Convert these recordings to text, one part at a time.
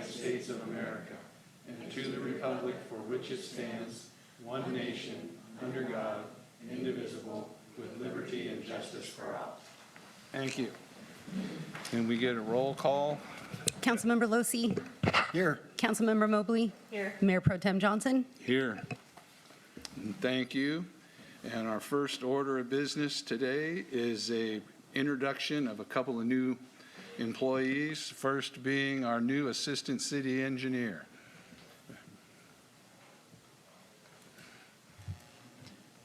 States of America, and to the republic for which it stands, one nation, under God, indivisible, with liberty and justice for all. Thank you. Can we get a roll call? Councilmember Losi. Here. Councilmember Mobley. Here. Mayor Pro Tem Johnson. Here. And thank you. And our first order of business today is a introduction of a couple of new employees, first being our new Assistant City Engineer.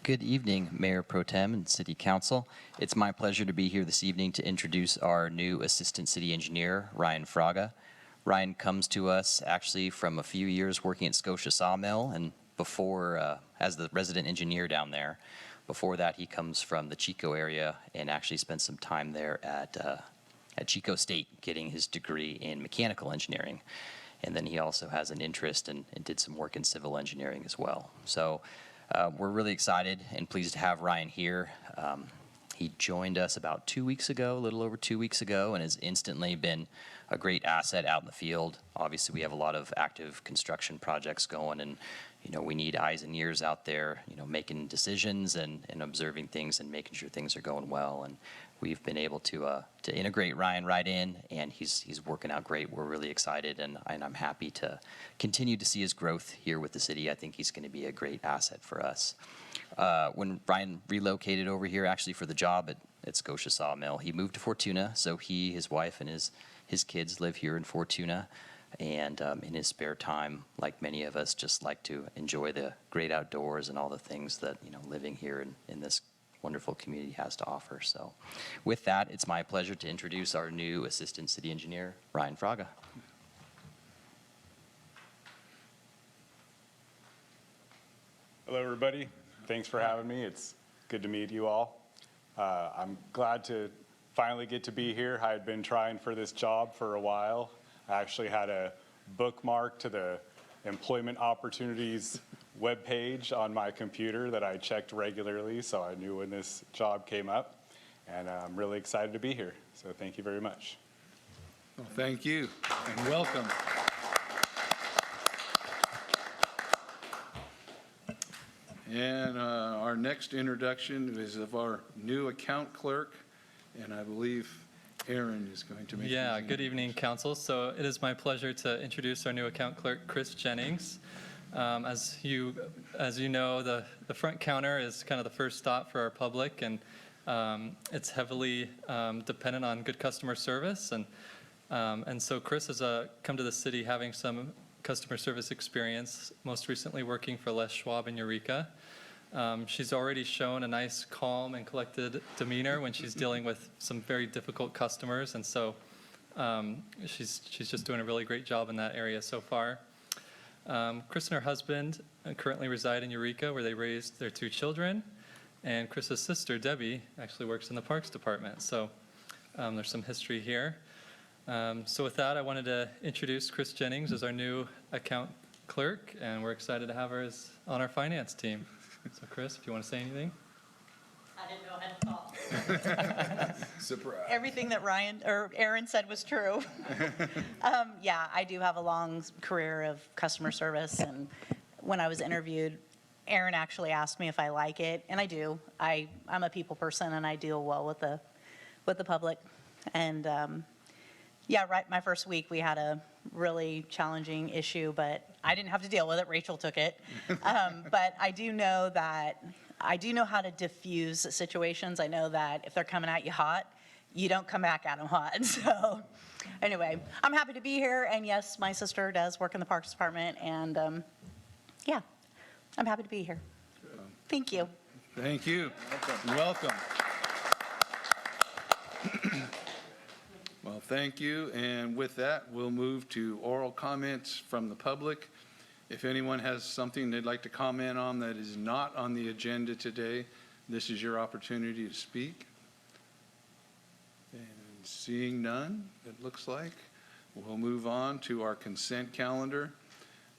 Good evening, Mayor Pro Tem and City Council. It's my pleasure to be here this evening to introduce our new Assistant City Engineer, Ryan Fraga. Ryan comes to us actually from a few years working at Scotia Sawmill and before as the resident engineer down there. Before that, he comes from the Chico area and actually spent some time there at Chico State getting his degree in mechanical engineering. And then he also has an interest and did some work in civil engineering as well. So we're really excited and pleased to have Ryan here. He joined us about 2 weeks ago, a little over 2 weeks ago, and has instantly been a great asset out in the field. Obviously, we have a lot of active construction projects going, and we need eyes and ears out there, making decisions and observing things and making sure things are going well. And we've been able to integrate Ryan right in, and he's working out great. We're really excited, and I'm happy to continue to see his growth here with the city. I think he's going to be a great asset for us. When Ryan relocated over here, actually for the job at Scotia Sawmill, he moved to Fortuna. So he, his wife, and his kids live here in Fortuna. And in his spare time, like many of us, just like to enjoy the great outdoors and all the things that living here in this wonderful community has to offer. So with that, it's my pleasure to introduce our new Assistant City Engineer, Ryan Fraga. Hello, everybody. Thanks for having me. It's good to meet you all. I'm glad to finally get to be here. I had been trying for this job for a while. I actually had a bookmark to the employment opportunities webpage on my computer that I checked regularly, so I knew when this job came up, and I'm really excited to be here. So thank you very much. Well, thank you, and welcome. And our next introduction is of our new account clerk, and I believe Aaron is going to make good evening, Council. So it is my pleasure to introduce our new account clerk, Chris Jennings. As you know, the front counter is kind of the first stop for our public, and it's heavily dependent on good customer service. And so Chris has come to the city having some customer service experience, most recently working for Les Schwab in Eureka. She's already shown a nice, calm, and collected demeanor when she's dealing with some very difficult customers, and so she's just doing a really great job in that area so far. Chris and her husband currently reside in Eureka, where they raised their 2 children, and Chris's sister, Debbie, actually works in the Parks Department, so there's some history here. So with that, I wanted to introduce Chris Jennings as our new account clerk, and we're excited to have her on our finance team. So Chris, if you want to say anything. I didn't know how to talk. Surprise. Everything that Aaron said was true. Yeah, I do have a long career of customer service, and when I was interviewed, Aaron actually asked me if I like it, and I do. I'm a people person, and I deal well with the public. And yeah, right, my first week we had a really challenging issue, but I didn't have to deal with it. Rachel took it. But I do know how to diffuse situations. I know that if they're coming at you hot, you don't come back at them hot. So anyway, I'm happy to be here. And yes, my sister does work in the Parks Department. And yeah, I'm happy to be here. Thank you. Thank you. Welcome. Well, thank you. And with that, we'll move to oral comments from the public. If anyone has something they'd like to comment on that is not on the agenda today, this is your opportunity to speak. And seeing none, it looks like, we'll move on to our consent calendar.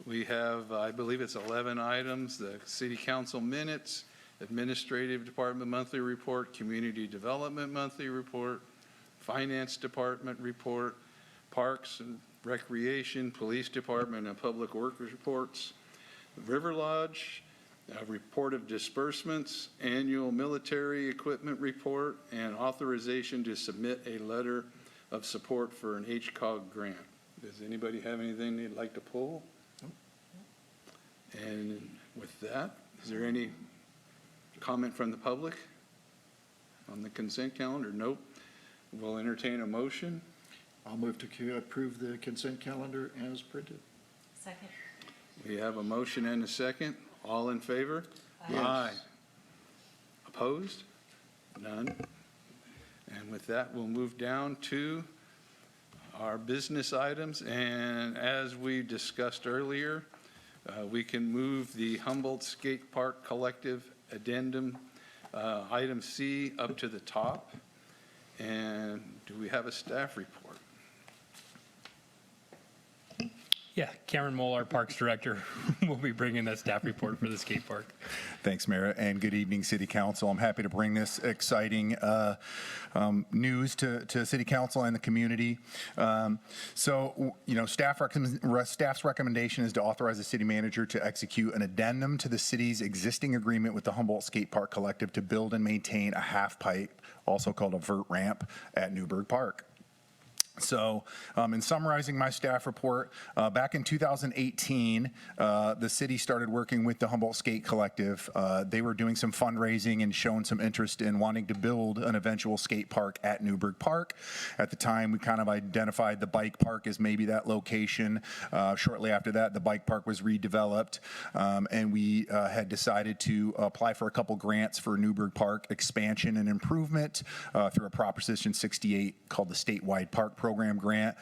We have, I believe it's 11 items: the City Council minutes, Administrative Department monthly report, Community Development monthly report, Finance Department report, Parks and Recreation, Police Department, and Public Works reports. River Lodge, a report of disbursements, annual military equipment report, and authorization to submit a letter of support for an HCOG grant. Does anybody have anything they'd like to pull? And with that, is there any comment from the public on the consent calendar? Nope. We'll entertain a motion. I'll move to approve the consent calendar as printed. Second. We have a motion and a second. All in favor? Yes. Opposed? None. And with that, we'll move down to our business items. And as we discussed earlier, we can move the Humboldt Skate Park Collective Addendum, item C, up to the top. And do we have a staff report? Yeah, Cameron Mole, our Parks Director, will be bringing the staff report for the skate park. Thanks, Mayor, and good evening, City Council. I'm happy to bring this exciting news to City Council and the community. Staff's recommendation is to authorize the city manager to execute an addendum to the city's existing agreement with the Humboldt Skate Park Collective to build and maintain a half pipe, also called a vert ramp, at Newburgh Park. So in summarizing my staff report, back in 2018, the city started working with the Humboldt Skate Collective. They were doing some fundraising and showing some interest in wanting to build an eventual skate park at Newburgh Park. At the time, we kind of identified the bike park as maybe that location. Shortly after that, the bike park was redeveloped, and we had decided to apply for a couple grants for Newburgh Park expansion and improvement through a Proposition 68 called the Statewide Park Program Grant.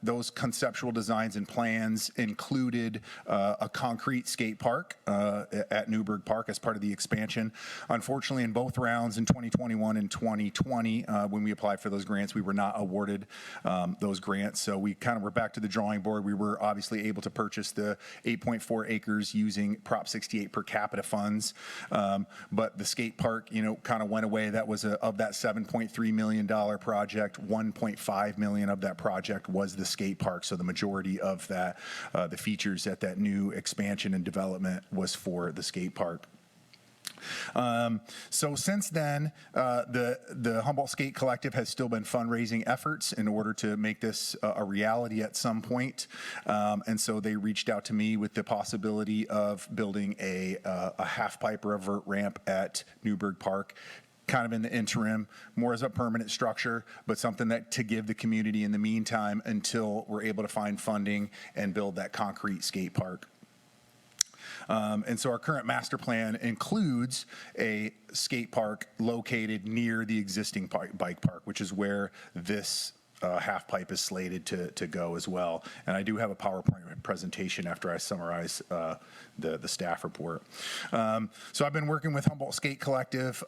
Those conceptual designs and plans included a concrete skate park at Newburgh Park as part of the expansion. Unfortunately, in both rounds in 2021 and 2020, when we applied for those grants, we were not awarded those grants. So we kind of were back to the drawing board. We were obviously able to purchase the 8.4 acres using Prop 68 per capita funds. But the skate park, kind of went away. That was of that $7.3 million project, $1.5 million of that project was the skate park. So the majority of that, the features at that new expansion and development was for the skate park. So since then, the Humboldt Skate Collective has still been fundraising efforts in order to make this a reality at some point. And so they reached out to me with the possibility of building a half pipe or a vert ramp at Newburgh Park, kind of in the interim, more as a permanent structure, but something that to give the community in the meantime until we're able to find funding and build that concrete skate park. And so our current master plan includes a skate park located near the existing bike park, which is where this half pipe is slated to go as well. And I do have a PowerPoint presentation after I summarize the staff report. So I've been working with Humboldt Skate Collective,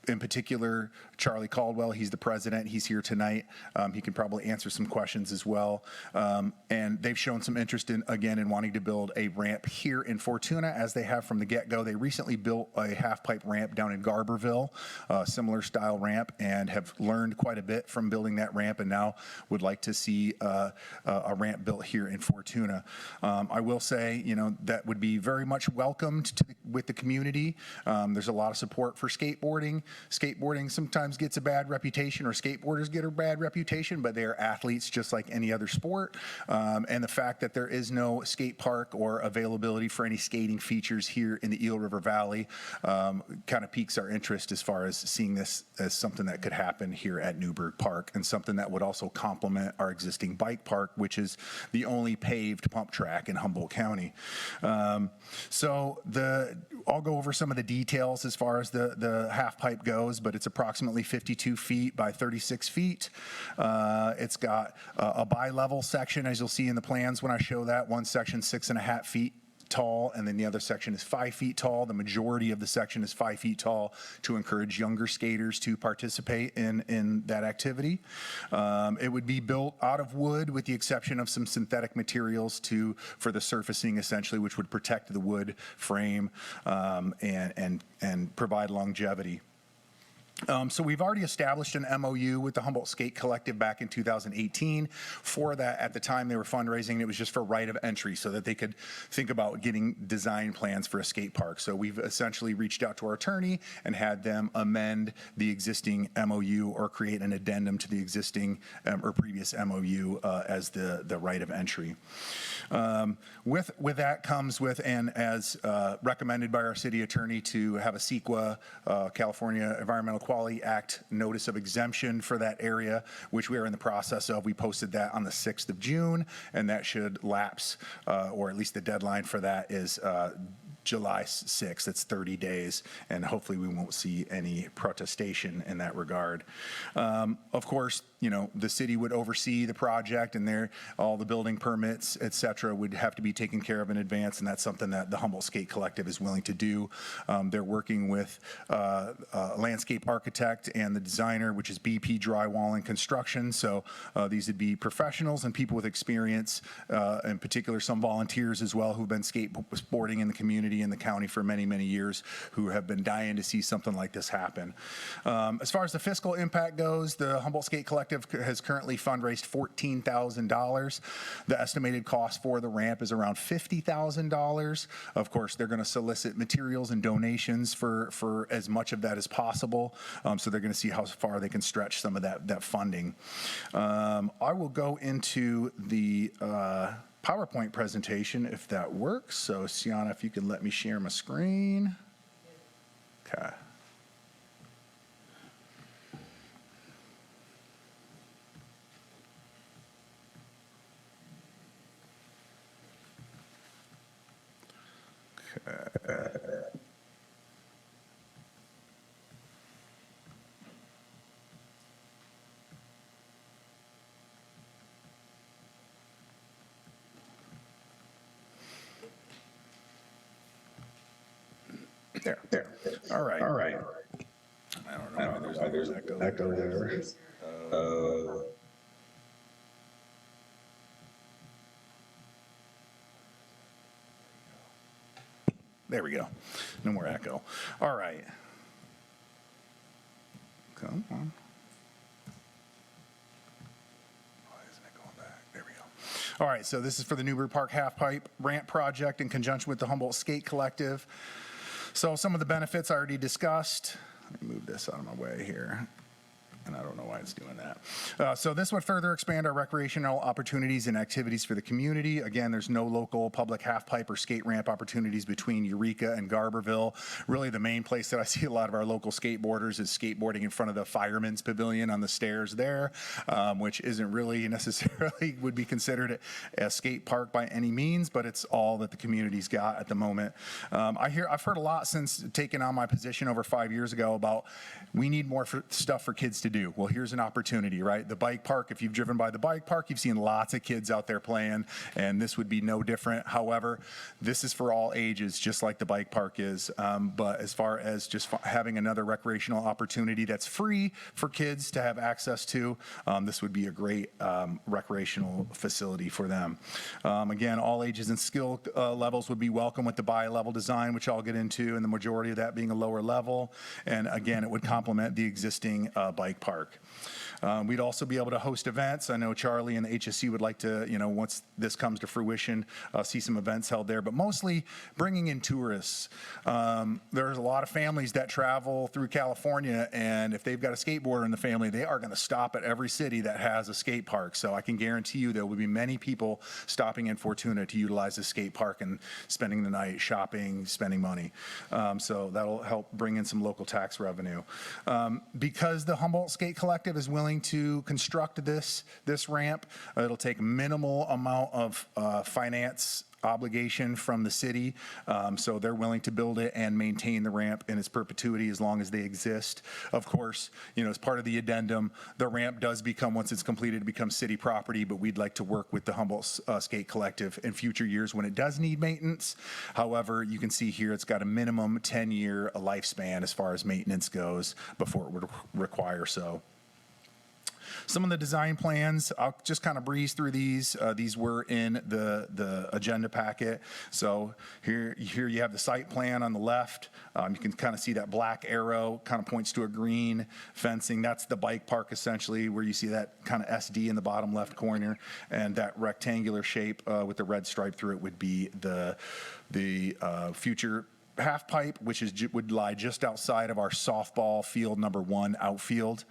in particular, Charlie Caldwell. He's the president. He's here tonight. He can probably answer some questions as well. And they've shown some interest in wanting to build a ramp here in Fortuna, as they have from the get-go. They recently built a half-pipe ramp down in Garberville, similar style ramp, and have learned quite a bit from building that ramp, and now would like to see a ramp built here in Fortuna. I will say, that would be very much welcomed with the community. There's a lot of support for skateboarding. Skateboarding sometimes gets a bad reputation, or skateboarders get a bad reputation, but they are athletes just like any other sport. And the fact that there is no skate park or availability for any skating features here in the Eel River Valley kind of piques our interest as far as seeing this as something that could happen here at Newburgh Park, and something that would also complement our existing bike park, which is the only paved pump track in Humboldt County. So I'll go over some of the details as far as the half pipe goes, but it's approximately 52 feet by 36 feet. It's got a bi-level section, as you'll see in the plans when I show that. One section 6.5 feet tall, and then the other section is 5 feet tall. The majority of the section is 5 feet tall to encourage younger skaters to participate in that activity. It would be built out of wood with the exception of some synthetic materials for the surfacing, essentially, which would protect the wood frame and provide longevity. So we've already established an MOU with the Humboldt Skate Collective back in 2018. For that, at the time, they were fundraising, and it was just for right of entry so that they could think about getting design plans for a skate park. So we've essentially reached out to our attorney and had them amend the existing MOU or create an addendum to the existing or previous MOU as the right of entry. With that comes with, and as recommended by our city attorney, to have a CEQA, California Environmental Quality Act notice of exemption for that area, which we are in the process of. We posted that on the 6th of June, and that should lapse, or at least the deadline for that is July 6th. It's 30 days, and hopefully we won't see any protestation in that regard. Of course, you know, the city would oversee the project, and all the building permits, et cetera, would have to be taken care of in advance, and that's something that the Humboldt Skate Collective is willing to do. They're working with a landscape architect and the designer, which is BP Drywall and Construction. So these would be professionals and people with experience, in particular some volunteers as well who've been skateboarding in the community in the county for many, many years, who have been dying to see something like this happen. As far as the fiscal impact goes, the Humboldt Skate Collective has currently fundraised $14,000. The estimated cost for the ramp is around $50,000. Of course, they're going to solicit materials and donations for as much of that as possible. So they're going to see how far they can stretch some of that funding. I will go into the PowerPoint presentation if that works. So Sienna, if you can let me share my screen. Okay. There. All right. I don't know why there's an echo there. There we go. No more echo. All right. Come on. Why isn't it going back? There we go. All right, so this is for the Newbury Park Halfpipe Ramp Project in conjunction with the Humboldt Skate Collective. So some of the benefits I already discussed. Let me move this out of my way here. And I don't know why it's doing that. So this would further expand our recreational opportunities and activities for the community. Again, there's no local public half-pipe or skate ramp opportunities between Eureka and Garberville. Really the main place that I see a lot of our local skateboarders is skateboarding in front of the Fireman's Pavilion on the stairs there, which isn't really necessarily would be considered a skate park by any means, but it's all that the community's got at the moment. I've heard a lot since taking on my position over 5 years ago about we need more stuff for kids to do. Well, here's an opportunity, right? The bike park, if you've driven by the bike park, you've seen lots of kids out there playing, and this would be no different. However, this is for all ages, just like the bike park is. But as far as just having another recreational opportunity that's free for kids to have access to, this would be a great recreational facility for them. Again, all ages and skill levels would be welcome with the bi-level design, which I'll get into, and the majority of that being a lower level. And again, it would complement the existing bike park. We'd also be able to host events. I know Charlie and the HSC would like to, once this comes to fruition, see some events held there, but mostly bringing in tourists. There's a lot of families that travel through California, and if they've got a skateboarder in the family, they are going to stop at every city that has a skate park. So I can guarantee you there will be many people stopping in Fortuna to utilize the skate park and spending the night shopping, spending money. So that'll help bring in some local tax revenue. Because the Humboldt Skate Collective is willing to construct this ramp, it'll take minimal amount of finance obligation from the city, so they're willing to build it and maintain the ramp in its perpetuity as long as they exist. Of course, as part of the addendum, the ramp does become, once it's completed, it becomes city property, but we'd like to work with the Humboldt Skate Collective in future years when it does need maintenance. However, you can see here it's got a minimum 10-year lifespan as far as maintenance goes before it would require so. Some of the design plans, I'll just kind of breeze through these. These were in the agenda packet. So here you have the site plan on the left. You can kind of see that black arrow kind of points to a green fencing. That's the bike park essentially, where you see that kind of SD in the bottom left corner, and that rectangular shape with the red stripe through it would be the future half pipe, which would lie just outside of our softball field number 1 outfield.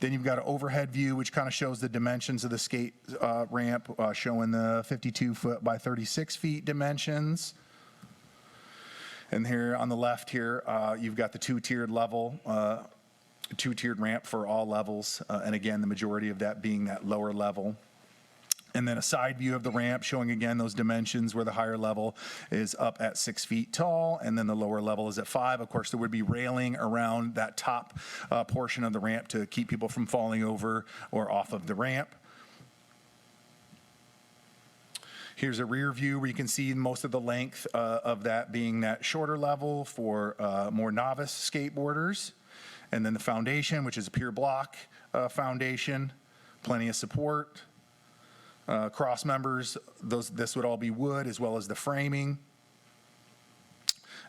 Then you've got an overhead view, which kind of shows the dimensions of the skate ramp, showing the 52 foot by 36 feet dimensions. And here on the left here, you've got the two-tiered ramp for all levels. And again, the majority of that being that lower level. And then a side view of the ramp showing again those dimensions, where the higher level is up at 6 feet tall and then the lower level is at 5. Of course, there would be railing around that top portion of the ramp to keep people from falling over or off of the ramp. Here's a rear view where you can see most of the length of that being that shorter level for more novice skateboarders. And then the foundation, which is a pure block foundation, plenty of support. Cross members, this would all be wood, as well as the framing.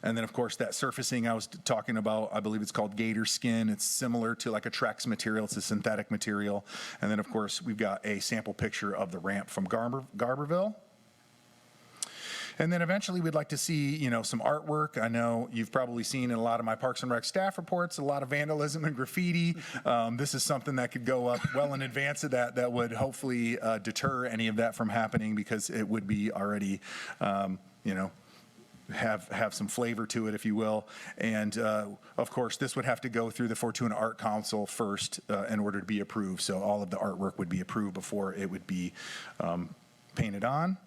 And then, of course, that surfacing I was talking about, I believe it's called gator skin. It's similar to like a Trex material. It's a synthetic material. And then, of course, we've got a sample picture of the ramp from Garberville. And then eventually we'd like to see, some artwork. I know you've probably seen in a lot of my Parks and Rec staff reports, a lot of vandalism and graffiti. This is something that could go up well in advance of that would hopefully deter any of that from happening, because it would be already, have some flavor to it, if you will. And of course, this would have to go through the Fortuna Art Council first in order to be approved. So all of the artwork would be approved before it would be painted on.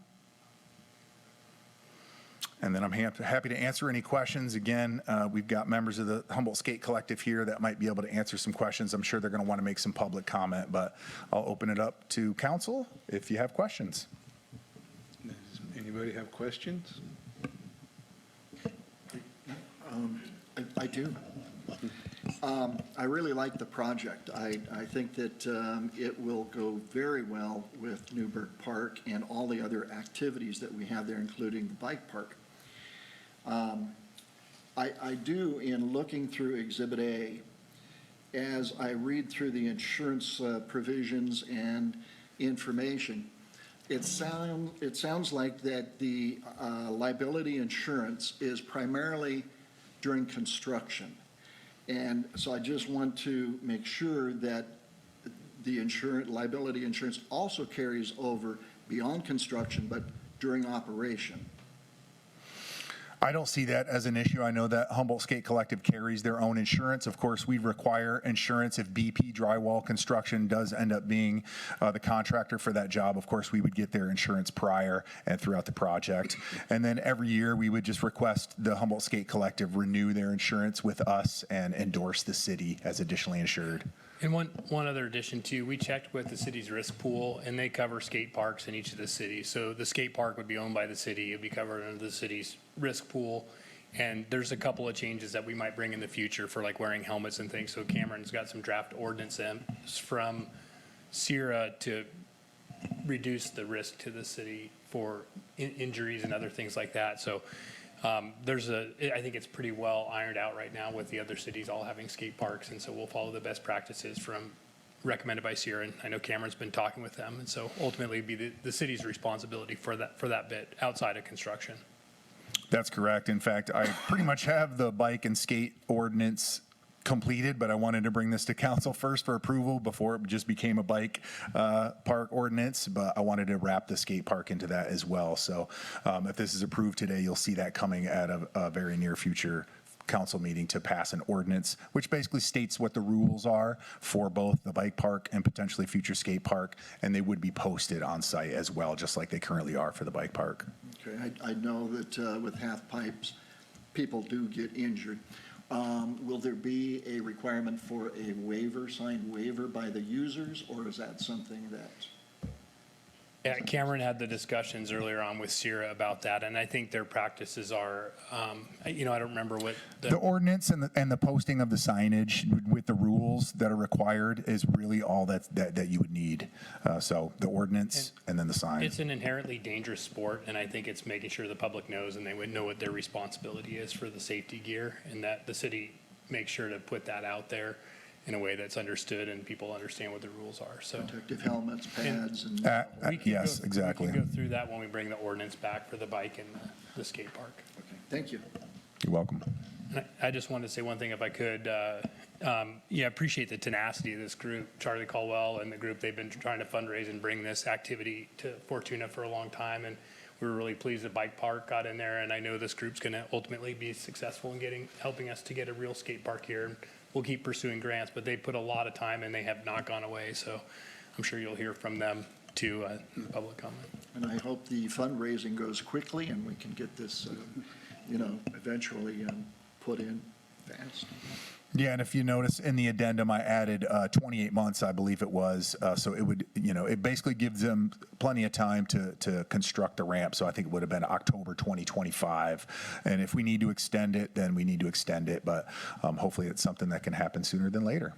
And then I'm happy to answer any questions. Again, we've got members of the Humboldt Skate Collective here that might be able to answer some questions. I'm sure they're going to want to make some public comment, but I'll open it up to council if you have questions. Does anybody have questions? I do. I really like the project. I think that it will go very well with Newburgh Park and all the other activities that we have there, including the bike park. I do, in looking through Exhibit A, as I read through the insurance provisions and information, it sounds like that the liability insurance is primarily during construction. And so I just want to make sure that the liability insurance also carries over beyond construction, but during operation. I don't see that as an issue. I know that Humboldt Skate Collective carries their own insurance. Of course, we require insurance if BP Drywall Construction does end up being the contractor for that job. Of course, we would get their insurance prior and throughout the project. And then every year we would just request the Humboldt Skate Collective renew their insurance with us and endorse the city as additionally insured. And one other addition too, we checked with the city's risk pool, and they cover skate parks in each of the cities. So the skate park would be owned by the city, it would be covered under the city's risk pool. And there's a couple of changes that we might bring in the future for like wearing helmets and things. So Cameron's got some draft ordinance from Sierra to reduce the risk to the city for injuries and other things like that. So I think it's pretty well ironed out right now with the other cities all having skate parks, and so we'll follow the best practices recommended by Sierra, and I know Cameron's been talking with them, and so ultimately it'd be the city's responsibility for that bit outside of construction. That's correct. In fact, I pretty much have the bike and skate ordinance completed, but I wanted to bring this to council first for approval before it just became a bike park ordinance, but I wanted to wrap the skate park into that as well. So if this is approved today, you'll see that coming at a very near future council meeting to pass an ordinance, which basically states what the rules are for both the bike park and potentially future skate park, and they would be posted on site as well, just like they currently are for the bike park. Okay, I know that with half pipes, people do get injured. Will there be a requirement for a signed waiver by the users, or is that something that? Yeah, Cameron had the discussions earlier on with Sierra about that, and I think their practices are, I don't remember what The ordinance and the posting of the signage with the rules that are required is really all that you would need. So the ordinance and then the sign. It's an inherently dangerous sport, and I think it's making sure the public knows and they would know what their responsibility is for the safety gear, and that the city makes sure to put that out there in a way that's understood and people understand what the rules are. So Protective helmets, pads, and Yes, exactly. We can go through that when we bring the ordinance back for the bike and the skate park. thank you. You're welcome. And I just wanted to say one thing, if I could. Appreciate the tenacity of this group, Charlie Caldwell and the group. They've been trying to fundraise and bring this activity to Fortuna for a long time, and we were really pleased the bike park got in there. And I know this group's going to ultimately be successful in helping us to get a real skate park here. And we'll keep pursuing grants, but they put a lot of time and they have not gone away. So I'm sure you'll hear from them too in the public comment. And I hope the fundraising goes quickly and we can get this, eventually put in fast. Yeah, and if you notice in the addendum, I added 28 months, I believe it was. So it would, it basically gives them plenty of time to construct the ramp. So I think it would have been October 2025. And if we need to extend it, then we need to extend it. But hopefully it's something that can happen sooner than later.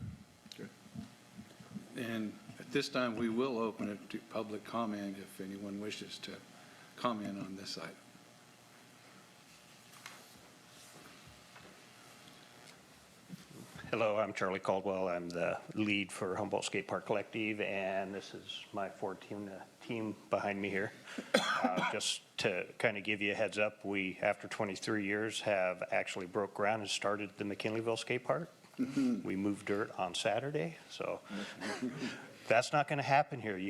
And at this time, we will open it to public comment if anyone wishes to comment on this item. Hello, I'm Charlie Caldwell. I'm the lead for Humboldt Skate Park Collective, and this is my Fortuna team behind me here. Just to kind of give you a heads up, we, after 23 years, have actually broke ground and started the McKinleyville Skate Park. We moved dirt on Saturday, so that's not going to happen here.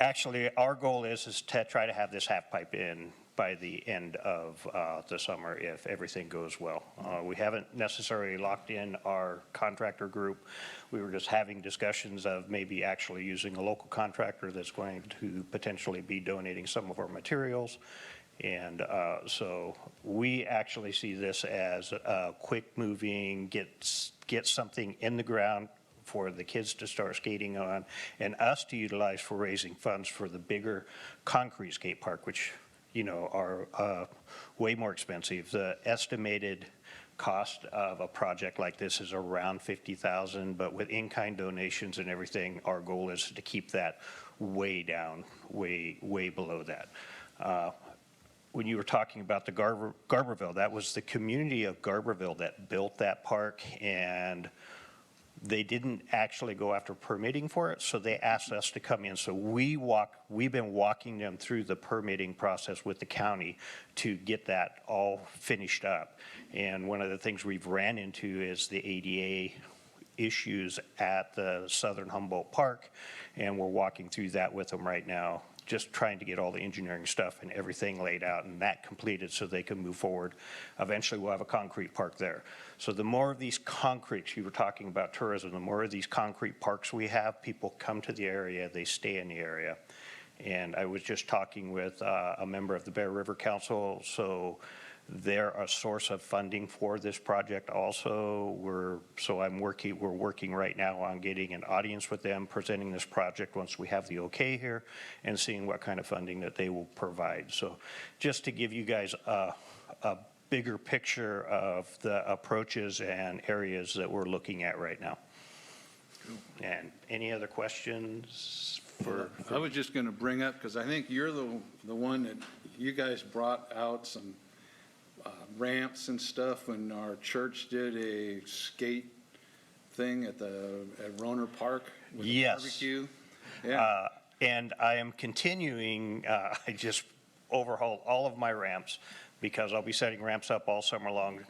Actually, our goal is to try to have this half pipe in by the end of the summer if everything goes well. We haven't necessarily locked in our contractor group. We were just having discussions of maybe actually using a local contractor that's going to potentially be donating some of our materials. And so we actually see this as a quick moving, get something in the ground for the kids to start skating on and us to utilize for raising funds for the bigger concrete skate park, which are way more expensive. The estimated cost of a project like this is around $50,000, but with in-kind donations and everything, our goal is to keep that way down, way below that. When you were talking about the Garberville, that was the community of Garberville that built that park, and they didn't actually go after permitting for it, so they asked us to come in. So we've been walking them through the permitting process with the county to get that all finished up. And one of the things we've ran into is the ADA issues at the Southern Humboldt Park, and we're walking through that with them right now, just trying to get all the engineering stuff and everything laid out and that completed so they can move forward. Eventually we'll have a concrete park there. So the more of these concretes, you were talking about tourism, the more of these concrete parks we have, people come to the area, they stay in the area. And I was just talking with a member of the Bear River Council, so they're a source of funding for this project also. We're working right now on getting an audience with them, presenting this project once we have the okay here, and seeing what kind of funding that they will provide. So just to give you guys a bigger picture of the approaches and areas that we're looking at right now. And any other questions for? I was just going to bring up, because I think you're the one that you guys brought out some ramps and stuff when our church did a skate thing at Roner Park with the barbecue. Yeah. And I am continuing, I just overhauled all of my ramps because I'll be setting ramps up all summer long.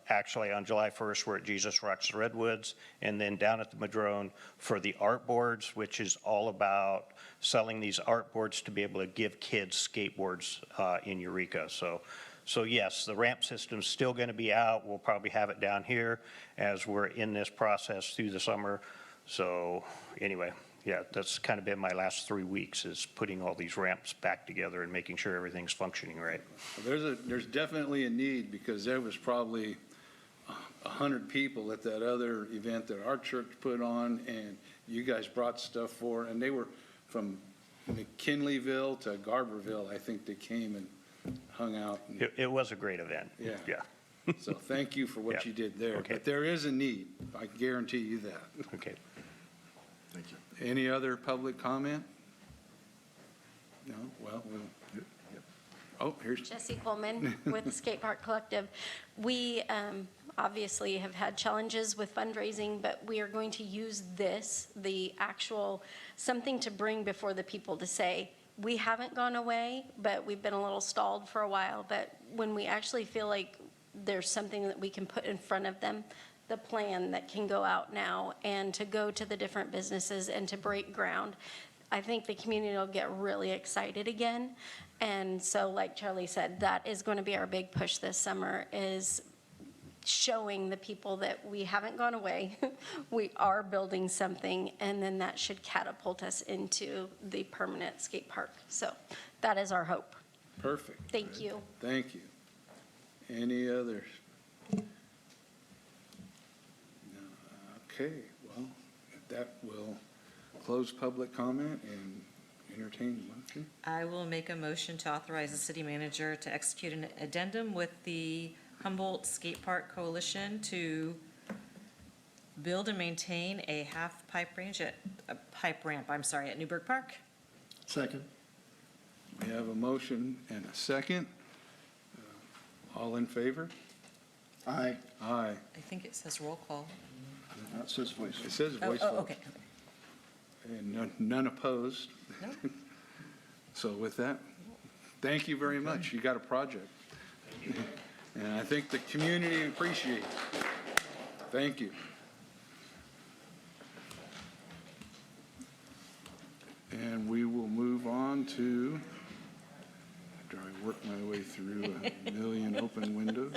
Actually, on July 1st, we're at Jesus Rocks Redwoods, and then down at the Madrone for the art boards, which is all about selling these art boards to be able to give kids skateboards in Eureka. So yes, the ramp system's still going to be out. We'll probably have it down here as we're in this process through the summer. So anyway, yeah, that's kind of been my last 3 weeks, is putting all these ramps back together and making sure everything's functioning right. There's definitely a need, because there was probably 100 people at that other event that our church put on, and you guys brought stuff for, and they were from McKinleyville to Garberville, I think they came and hung out. and- It was a great event. Yeah. Yeah, So thank you for what Yeah. you did there. Okay. But there is a need, I guarantee you that. okay. Thank you. Any other public comment? No? Well, oh, here's, Jesse Coleman with the Skate Park Collective. We obviously have had challenges with fundraising, but we are going to use this, the actual, something to bring before the people to say, we haven't gone away, but we've been a little stalled for a while. But when we actually feel like there's something that we can put in front of them, the plan that can go out now and to go to the different businesses and to break ground, I think the community will get really excited again. And so, like Charlie said, that is going to be our big push this summer, is showing the people that we haven't gone away. We are building something, and then that should catapult us into the permanent skate park. So that is our hope. perfect. Thank you. Thank you. Any others? No. Okay, well, that will close public comment and entertain a motion. I will make a motion to authorize the city manager to execute an addendum with the Humboldt Skate Park Coalition to build and maintain a pipe ramp, at Newburgh Park. Second. We have a motion and a second. All in favor? Aye. Aye. I think it says roll call. That says voice. It says Oh, voice oh, vote. okay. And none opposed. No. So with that, thank you very much. You got a project. And I think the community appreciates it. Thank you. And we will move on to, after I work my way through a million open windows.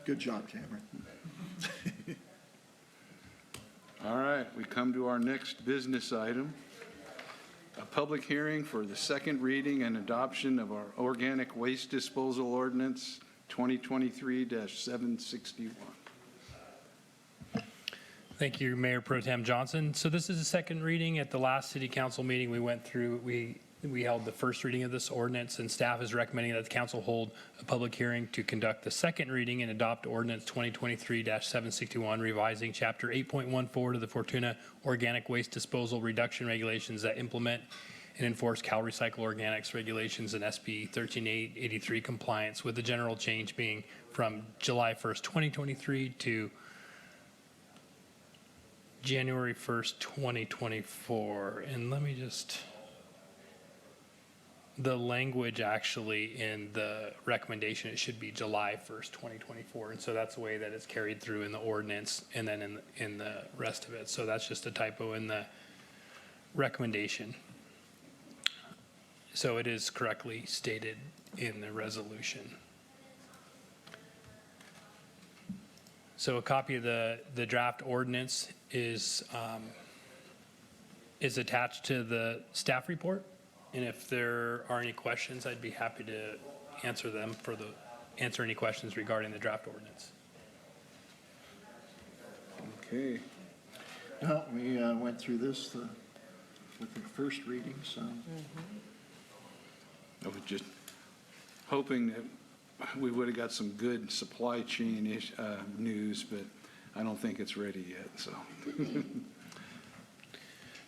Good job, Cameron. All right, we come to our next business item. A public hearing for the second reading and adoption of our organic waste disposal ordinance 2023-761. Thank you, Mayor Pro Tem Johnson. So this is a second reading. At the last city council meeting, we went through, we held the first reading of this ordinance, and staff is recommending that the council hold a public hearing to conduct the second reading and adopt ordinance 2023-761, revising chapter 8.14 of the Fortuna Organic Waste Disposal Reduction Regulations that implement and enforce CalRecycle Organics regulations and SB 13883 compliance, with the general change being from July 1st, 2023 to January 1st, 2024. And let me just, the language actually in the recommendation, it should be July 1st, 2024. And so that's the way that it's carried through in the ordinance and then in the rest of it. So that's just a typo in the recommendation. So it is correctly stated in the resolution. So a copy of the draft ordinance is attached to the staff report. And if there are any questions, I'd be happy to answer them answer any questions regarding the draft ordinance. Okay, No, we went through this with the first reading, so. I was just hoping that we would have got some good supply chain news, but I don't think it's ready yet, so.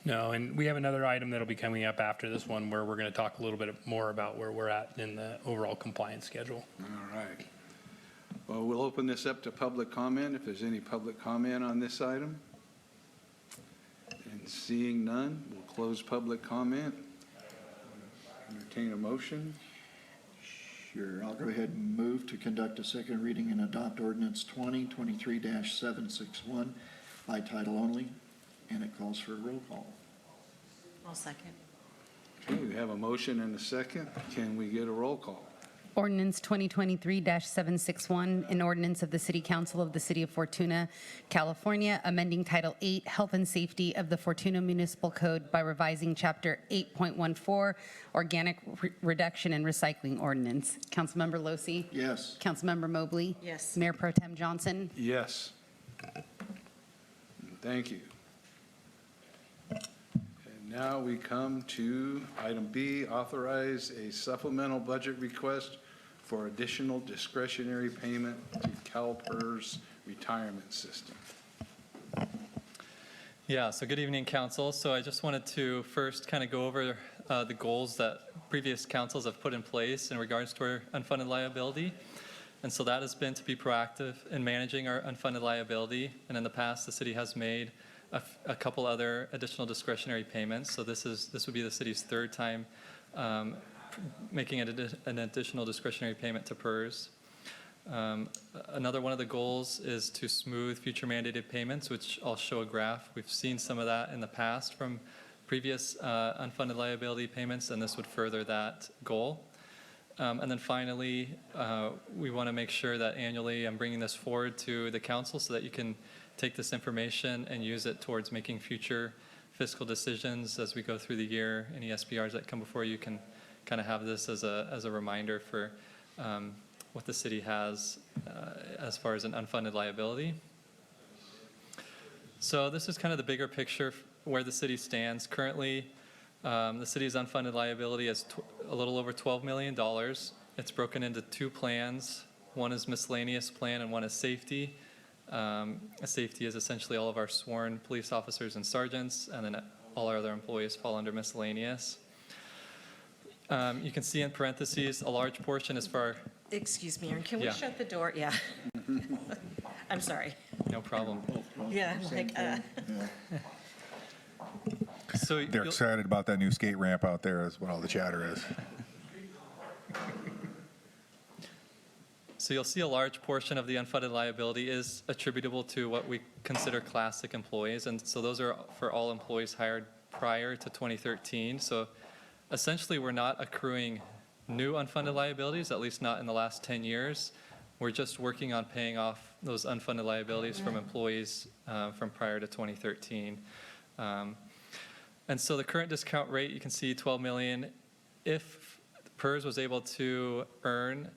No, and we have another item that'll be coming up after this one where we're going to talk a little bit more about where we're at in the overall compliance schedule. All right. Well, we'll open this up to public comment, if there's any public comment on this item. And seeing none, we'll close public comment. Entertain a motion. Sure, I'll go ahead and move to conduct a second reading and adopt ordinance 2023-761 by title only, and it calls for a roll call. I'll second. Okay, we have a motion and a second. Can we get a roll call? Ordinance 2023-761, an ordinance of the City Council of the City of Fortuna, California, amending Title 8, Health and Safety of the Fortuna Municipal Code by revising Chapter 8.14, Organic Reduction and Recycling Ordinance. Councilmember Losi? Yes. Councilmember Mobley? Yes. Mayor Pro Tem Johnson? Yes. Thank you. And now we come to item B, authorize a supplemental budget request for additional discretionary payment to CalPERS retirement system. Yeah, so good evening, council. So I just wanted to first kind of go over the goals that previous councils have put in place in regards to our unfunded liability. And so that has been to be proactive in managing our unfunded liability. And in the past, the city has made a couple other additional discretionary payments. So this would be the city's third time making an additional discretionary payment to PERS. Another one of the goals is to smooth future mandated payments, which I'll show a graph. We've seen some of that in the past from previous unfunded liability payments, and this would further that goal. And then finally, we want to make sure that annually I'm bringing this forward to the council so that you can take this information and use it towards making future fiscal decisions as we go through the year. Any SBRs that come before you can kind of have this as a reminder for what the city has as far as an unfunded liability. So this is kind of the bigger picture where the city stands. Currently, the city's unfunded liability is a little over $12 million. It's broken into two plans. One is miscellaneous plan and one is safety. Safety is essentially all of our sworn police officers and sergeants, and then all our other employees fall under miscellaneous. You can see in parentheses, a large portion is for our... Excuse me, Aaron, can we Yeah. shut the door? Yeah. I'm sorry. No problem. Yeah, I'm like, So They're excited about that new skate ramp out there is what all the chatter is. So you'll see a large portion of the unfunded liability is attributable to what we consider classic employees. And so those are for all employees hired prior to 2013. So essentially, we're not accruing new unfunded liabilities, at least not in the last 10 years. We're just working on paying off those unfunded liabilities from employees from prior to 2013. And so the current discount rate, you can see 12 million. If PERS was able to earn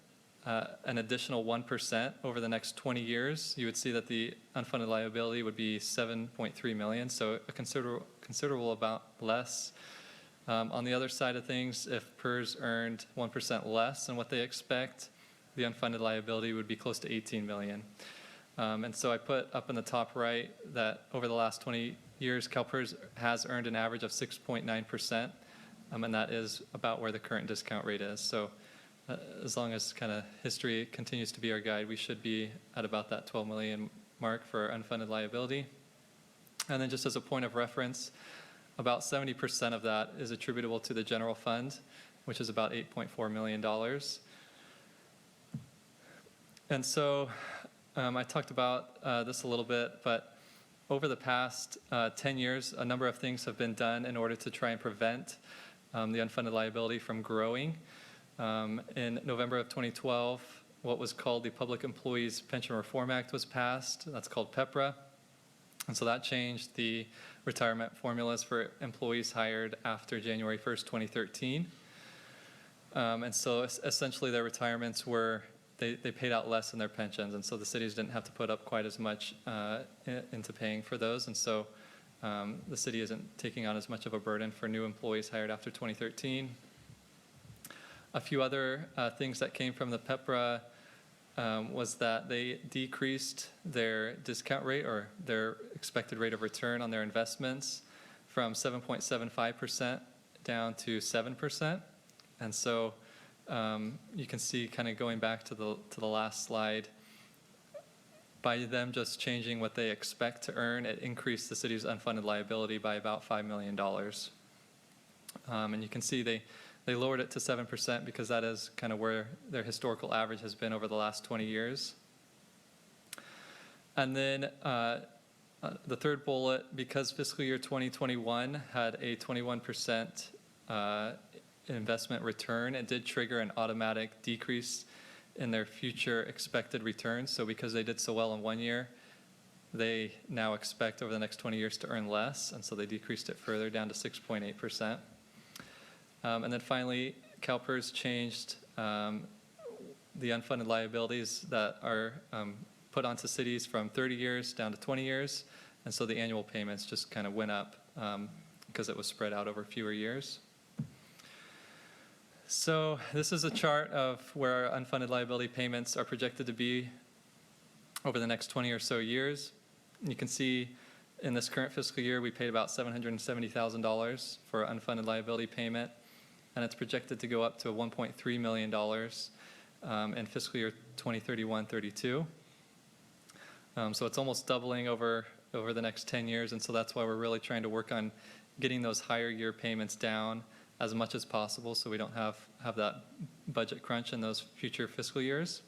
an additional 1% over the next 20 years, you would see that the unfunded liability would be 7.3 million, so a considerable amount less. On the other side of things, if PERS earned 1% less than what they expect, the unfunded liability would be close to 18 million. And so I put up in the top right that over the last 20 years, CalPERS has earned an average of 6.9%, and that is about where the current discount rate is. So as long as kind of history continues to be our guide, we should be at about that 12 million mark for our unfunded liability. And then just as a point of reference, about 70% of that is attributable to the general fund, which is about $8.4 million. And so I talked about this a little bit, but over the past 10 years, a number of things have been done in order to try and prevent the unfunded liability from growing. In November of 2012, what was called the Public Employees Pension Reform Act was passed. That's called PEPRA. And so that changed the retirement formulas for employees hired after January 1st, 2013. And so essentially their retirements were, they paid out less in their pensions. And so the cities didn't have to put up quite as much into paying for those. And so the city isn't taking on as much of a burden for new employees hired after 2013. A few other things that came from the PEPRA was that they decreased their discount rate or their expected rate of return on their investments from 7.75% down to 7%. And so you can see, kind of going back to the last slide, by them just changing what they expect to earn, it increased the city's unfunded liability by about $5 million. And you can see they lowered it to 7% because that is kind of where their historical average has been over the last 20 years. And then the third bullet, because fiscal year 2021 had a 21% investment return, it did trigger an automatic decrease in their future expected returns. So because they did so well in 1 year, they now expect over the next 20 years to earn less, and so they decreased it further down to 6.8%. And then finally, CalPERS changed the unfunded liabilities that are put onto cities from 30 years down to 20 years, and so the annual payments just kind of went up because it was spread out over fewer years. So this is a chart of where our unfunded liability payments are projected to be over the next 20 or so years. You can see in this current fiscal year, we paid about $770,000 for unfunded liability payment, and it's projected to go up to $1.3 million in fiscal year 2031-32. So it's almost doubling over the next 10 years, and so that's why we're really trying to work on getting those higher year payments down as much as possible so we don't have that budget crunch in those future fiscal years.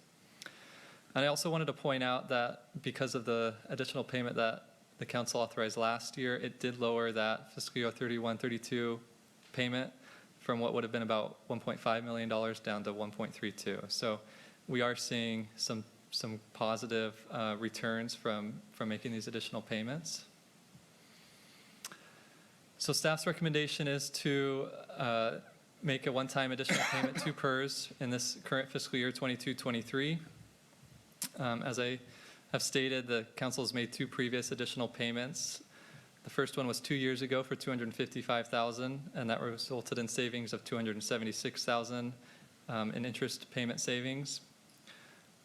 And I also wanted to point out that because of the additional payment that the council authorized last year, it did lower that fiscal year 31-32 payment from what would have been about $1.5 million down to 1.32. So we are seeing some positive returns from making these additional payments. So staff's recommendation is to make a one-time additional payment to PERS in this current fiscal year 22-23. As I have stated, the council has made 2 previous additional payments. The first one was 2 years ago for $255,000, and that resulted in savings of $276,000 in interest payment savings.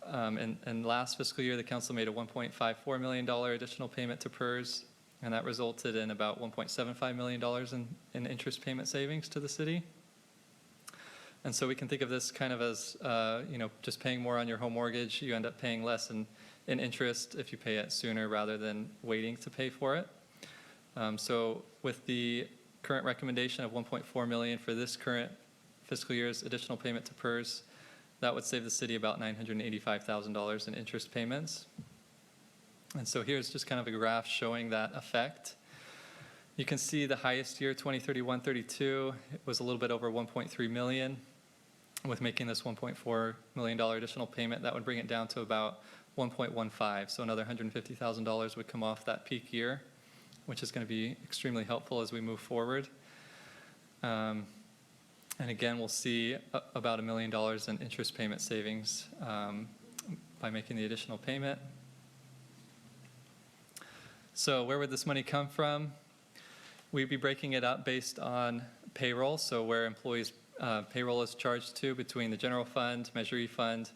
And last fiscal year, the council made a $1.54 million additional payment to PERS, and that resulted in about $1.75 million in interest payment savings to the city. And so we can think of this kind of as, just paying more on your home mortgage. You end up paying less in interest if you pay it sooner rather than waiting to pay for it. So with the current recommendation of $1.4 million for this current fiscal year's additional payment to PERS, that would save the city about $985,000 in interest payments. And so here's just kind of a graph showing that effect. You can see the highest year, 2031-32, it was a little bit over 1.3 million. With making this $1.4 million additional payment, that would bring it down to about 1.15. So another $150,000 would come off that peak year, which is going to be extremely helpful as we move forward. And again, we'll see about $1 million in interest payment savings by making the additional payment. So where would this money come from? We'd be breaking it up based on payroll, so where employees' payroll is charged to between the general fund, Measure E fund,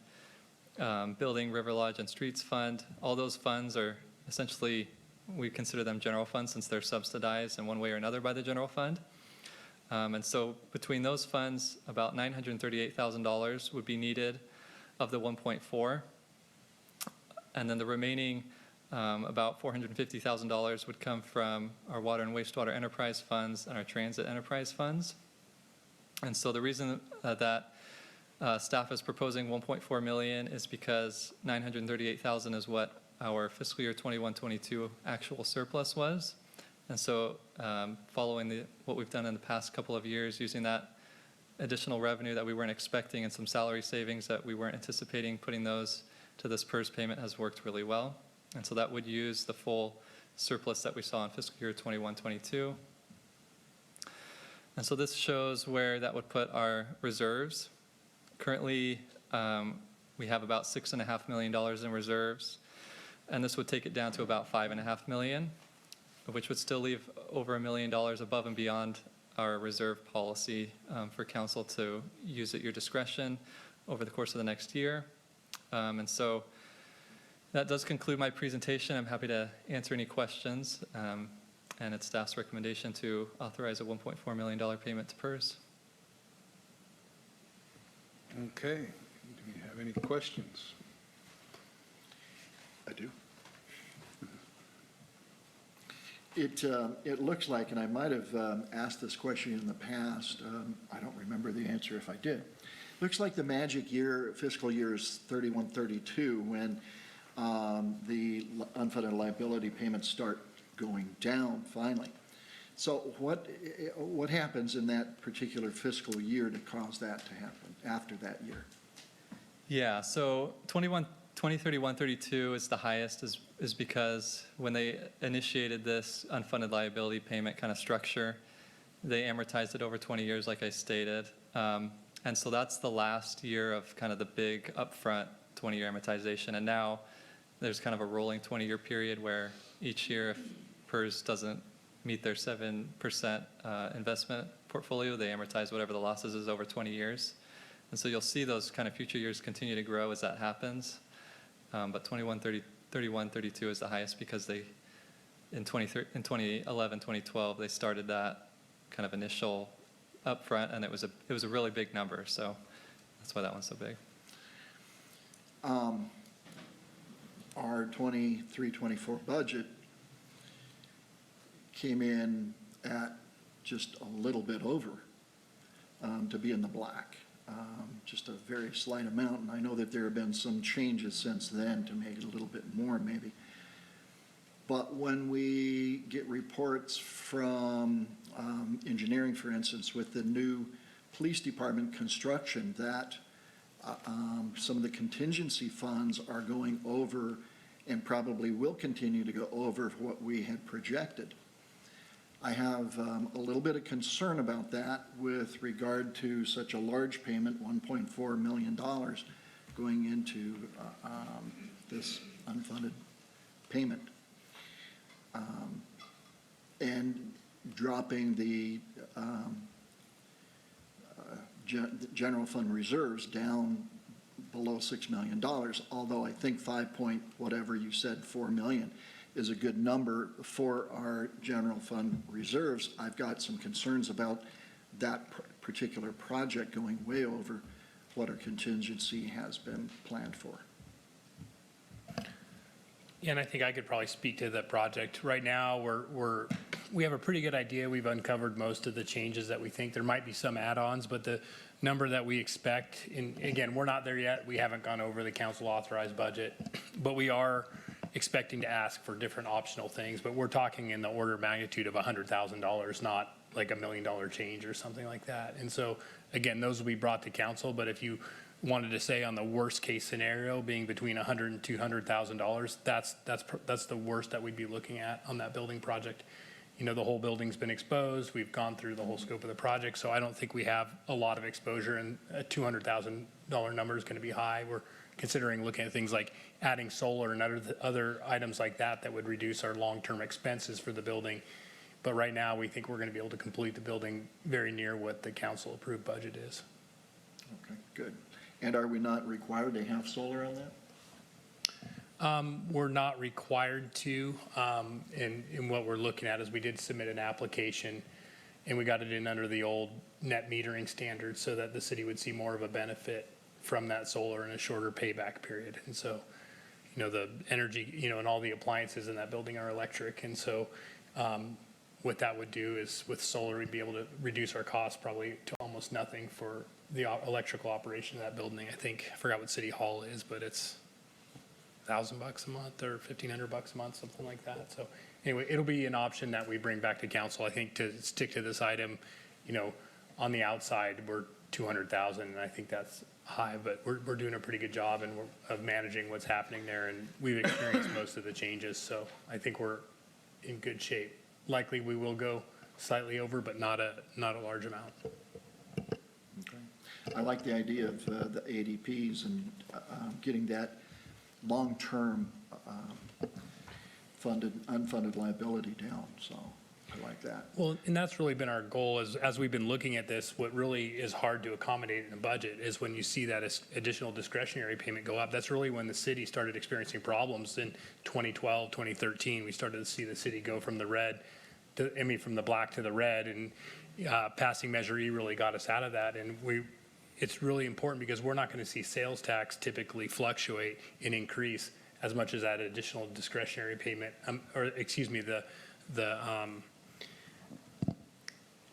building, river lodge, and streets fund. All those funds are essentially, we consider them general funds since they're subsidized in one way or another by the general fund. And so between those funds, about $938,000 would be needed of the 1.4. And then the remaining about $450,000 would come from our water and wastewater enterprise funds and our transit enterprise funds. And so the reason that staff is proposing $1.4 million is because $938,000 is what our fiscal year 21-22 actual surplus was. And so following what we've done in the past couple of years, using that additional revenue that we weren't expecting and some salary savings that we weren't anticipating, putting those to this PERS payment has worked really well. And so that would use the full surplus that we saw in fiscal year 21-22. And so this shows where that would put our reserves. Currently, we have about $6.5 million in reserves, and this would take it down to about $5.5 million, which would still leave over $1 million above and beyond our reserve policy for council to use at your discretion over the course of the next year. And so that does conclude my presentation. I'm happy to answer any questions. And it's staff's recommendation to authorize a $1.4 million payment to PERS. Okay. Do you have any questions? I do. It looks like, and I might have asked this question in the past, I don't remember the answer if I did. Looks like the magic year, fiscal year is 31-32, when the unfunded liability payments start going down finally. So what happens in that particular fiscal year to cause that to happen after that year? Yeah, so 2031-32 is the highest is because when they initiated this unfunded liability payment kind of structure, they amortized it over 20 years, like I stated. And so that's the last year of kind of the big upfront 20-year amortization. And now there's kind of a rolling 20-year period where each year, if PERS doesn't meet their 7% investment portfolio, they amortize whatever the losses is over 20 years. And so you'll see those kind of future years continue to grow as that happens. But 31-32 is the highest because they, in 2011, 2012, they started that kind of initial upfront, and it was a really big number. So that's why that one's so big. Our 23-24 budget came in at just a little bit over to be in the black, just a very slight amount. And I know that there have been some changes since then to make it a little bit more maybe. But when we get reports from engineering, for instance, with the new police department construction, that some of the contingency funds are going over and probably will continue to go over what we had projected. I have a little bit of concern about that with regard to such a large payment, $1.4 million, going into this unfunded payment. And dropping the general fund reserves down below $6 million, although I think 4 million is a good number for our general fund reserves. I've got some concerns about that particular project going way over what our contingency has been planned for. Yeah, and I think I could probably speak to the project. Right now, we have a pretty good idea. We've uncovered most of the changes that we think. There might be some add-ons, but the number that we expect, and again, we're not there yet. We haven't gone over the council authorized budget, but we are expecting to ask for different optional things. But we're talking in the order of magnitude of $100,000, not like $1 million change or something like that. And so, again, those will be brought to council. But if you wanted to say on the worst case scenario being between $100,000 and $200,000, that's the worst that we'd be looking at on that building project. You know, the whole building's been exposed. We've gone through the whole scope of the project, so I don't think we have a lot of exposure, and a $200,000 number is going to be high. We're considering looking at things like adding solar and other items like that would reduce our long-term expenses for the building. But right now, we think we're going to be able to complete the building very near what the council-approved budget is. Okay, good. And are we not required to have solar on that? We're not required to, and what we're looking at is we did submit an application, and we got it in under the old net metering standards so that the city would see more of a benefit from that solar in a shorter payback period. And so, you know, the energy, you know, and all the appliances in that building are electric. And so what that would do is with solar, we'd be able to reduce our costs probably to almost nothing for the electrical operation of that building. I think, I forgot what City Hall is, but it's $1,000 a month or $1,500 a month, something like that. So anyway, it'll be an option that we bring back to council. I think to stick to this item, you know, on the outside, we're 200,000, and I think that's high, but we're doing a pretty good job of managing what's happening there, and we've experienced most of the changes, so I think we're in good shape. Likely we will go slightly over, but not a large amount. Okay. I like the idea of the ADPs and getting that long-term unfunded liability down, so I like that. Well, and that's really been our goal as we've been looking at this. What really is hard to accommodate in a budget is when you see that additional discretionary payment go up. That's really when the city started experiencing problems in 2012, 2013. We started to see the city go from the from the black to the red, and passing Measure E really got us out of that. And it's really important because we're not going to see sales tax typically fluctuate and increase as much as that additional discretionary payment,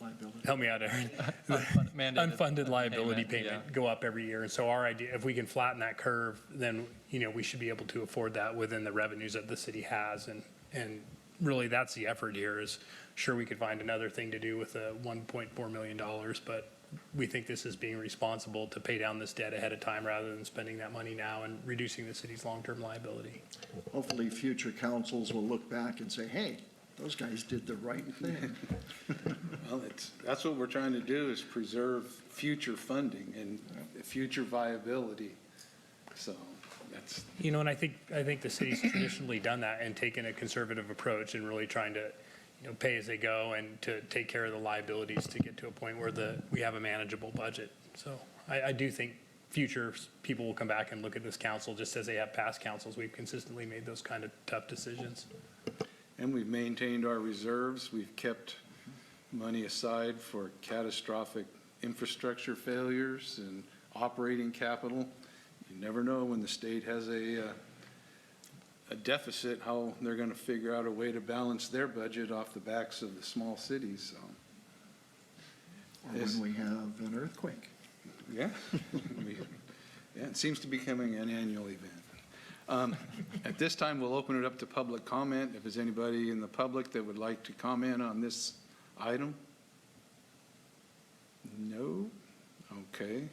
Liability. help me out, Aaron. Unfunded liability payment go up every year. And so our idea, if we can flatten that curve, then, you know, we should be able to afford that within the revenues that the city has. And really, that's the effort here is, sure, we could find another thing to do with the $1.4 million, but we think this is being responsible to pay down this debt ahead of time rather than spending that money now and reducing the city's long-term liability. Hopefully, future councils will look back and say, hey, those guys did the right thing. Well, that's what we're trying to do, is preserve future funding and future viability. So that's, And I think the city's traditionally done that and taken a conservative approach and really trying to, pay as they go and to take care of the liabilities to get to a point where we have a manageable budget. So I do think future people will come back and look at this council just as they have past councils. We've consistently made those kind of tough decisions. and we've maintained our reserves. We've kept money aside for catastrophic infrastructure failures and operating capital. You never know when the state has a deficit, how they're going to figure out a way to balance their budget off the backs of the small cities. So, Or when we have an earthquake. yeah, yeah, it seems to be becoming an annual event. At this time, we'll open it up to public comment. If there's anybody in the public that would like to comment on this item? No? Okay.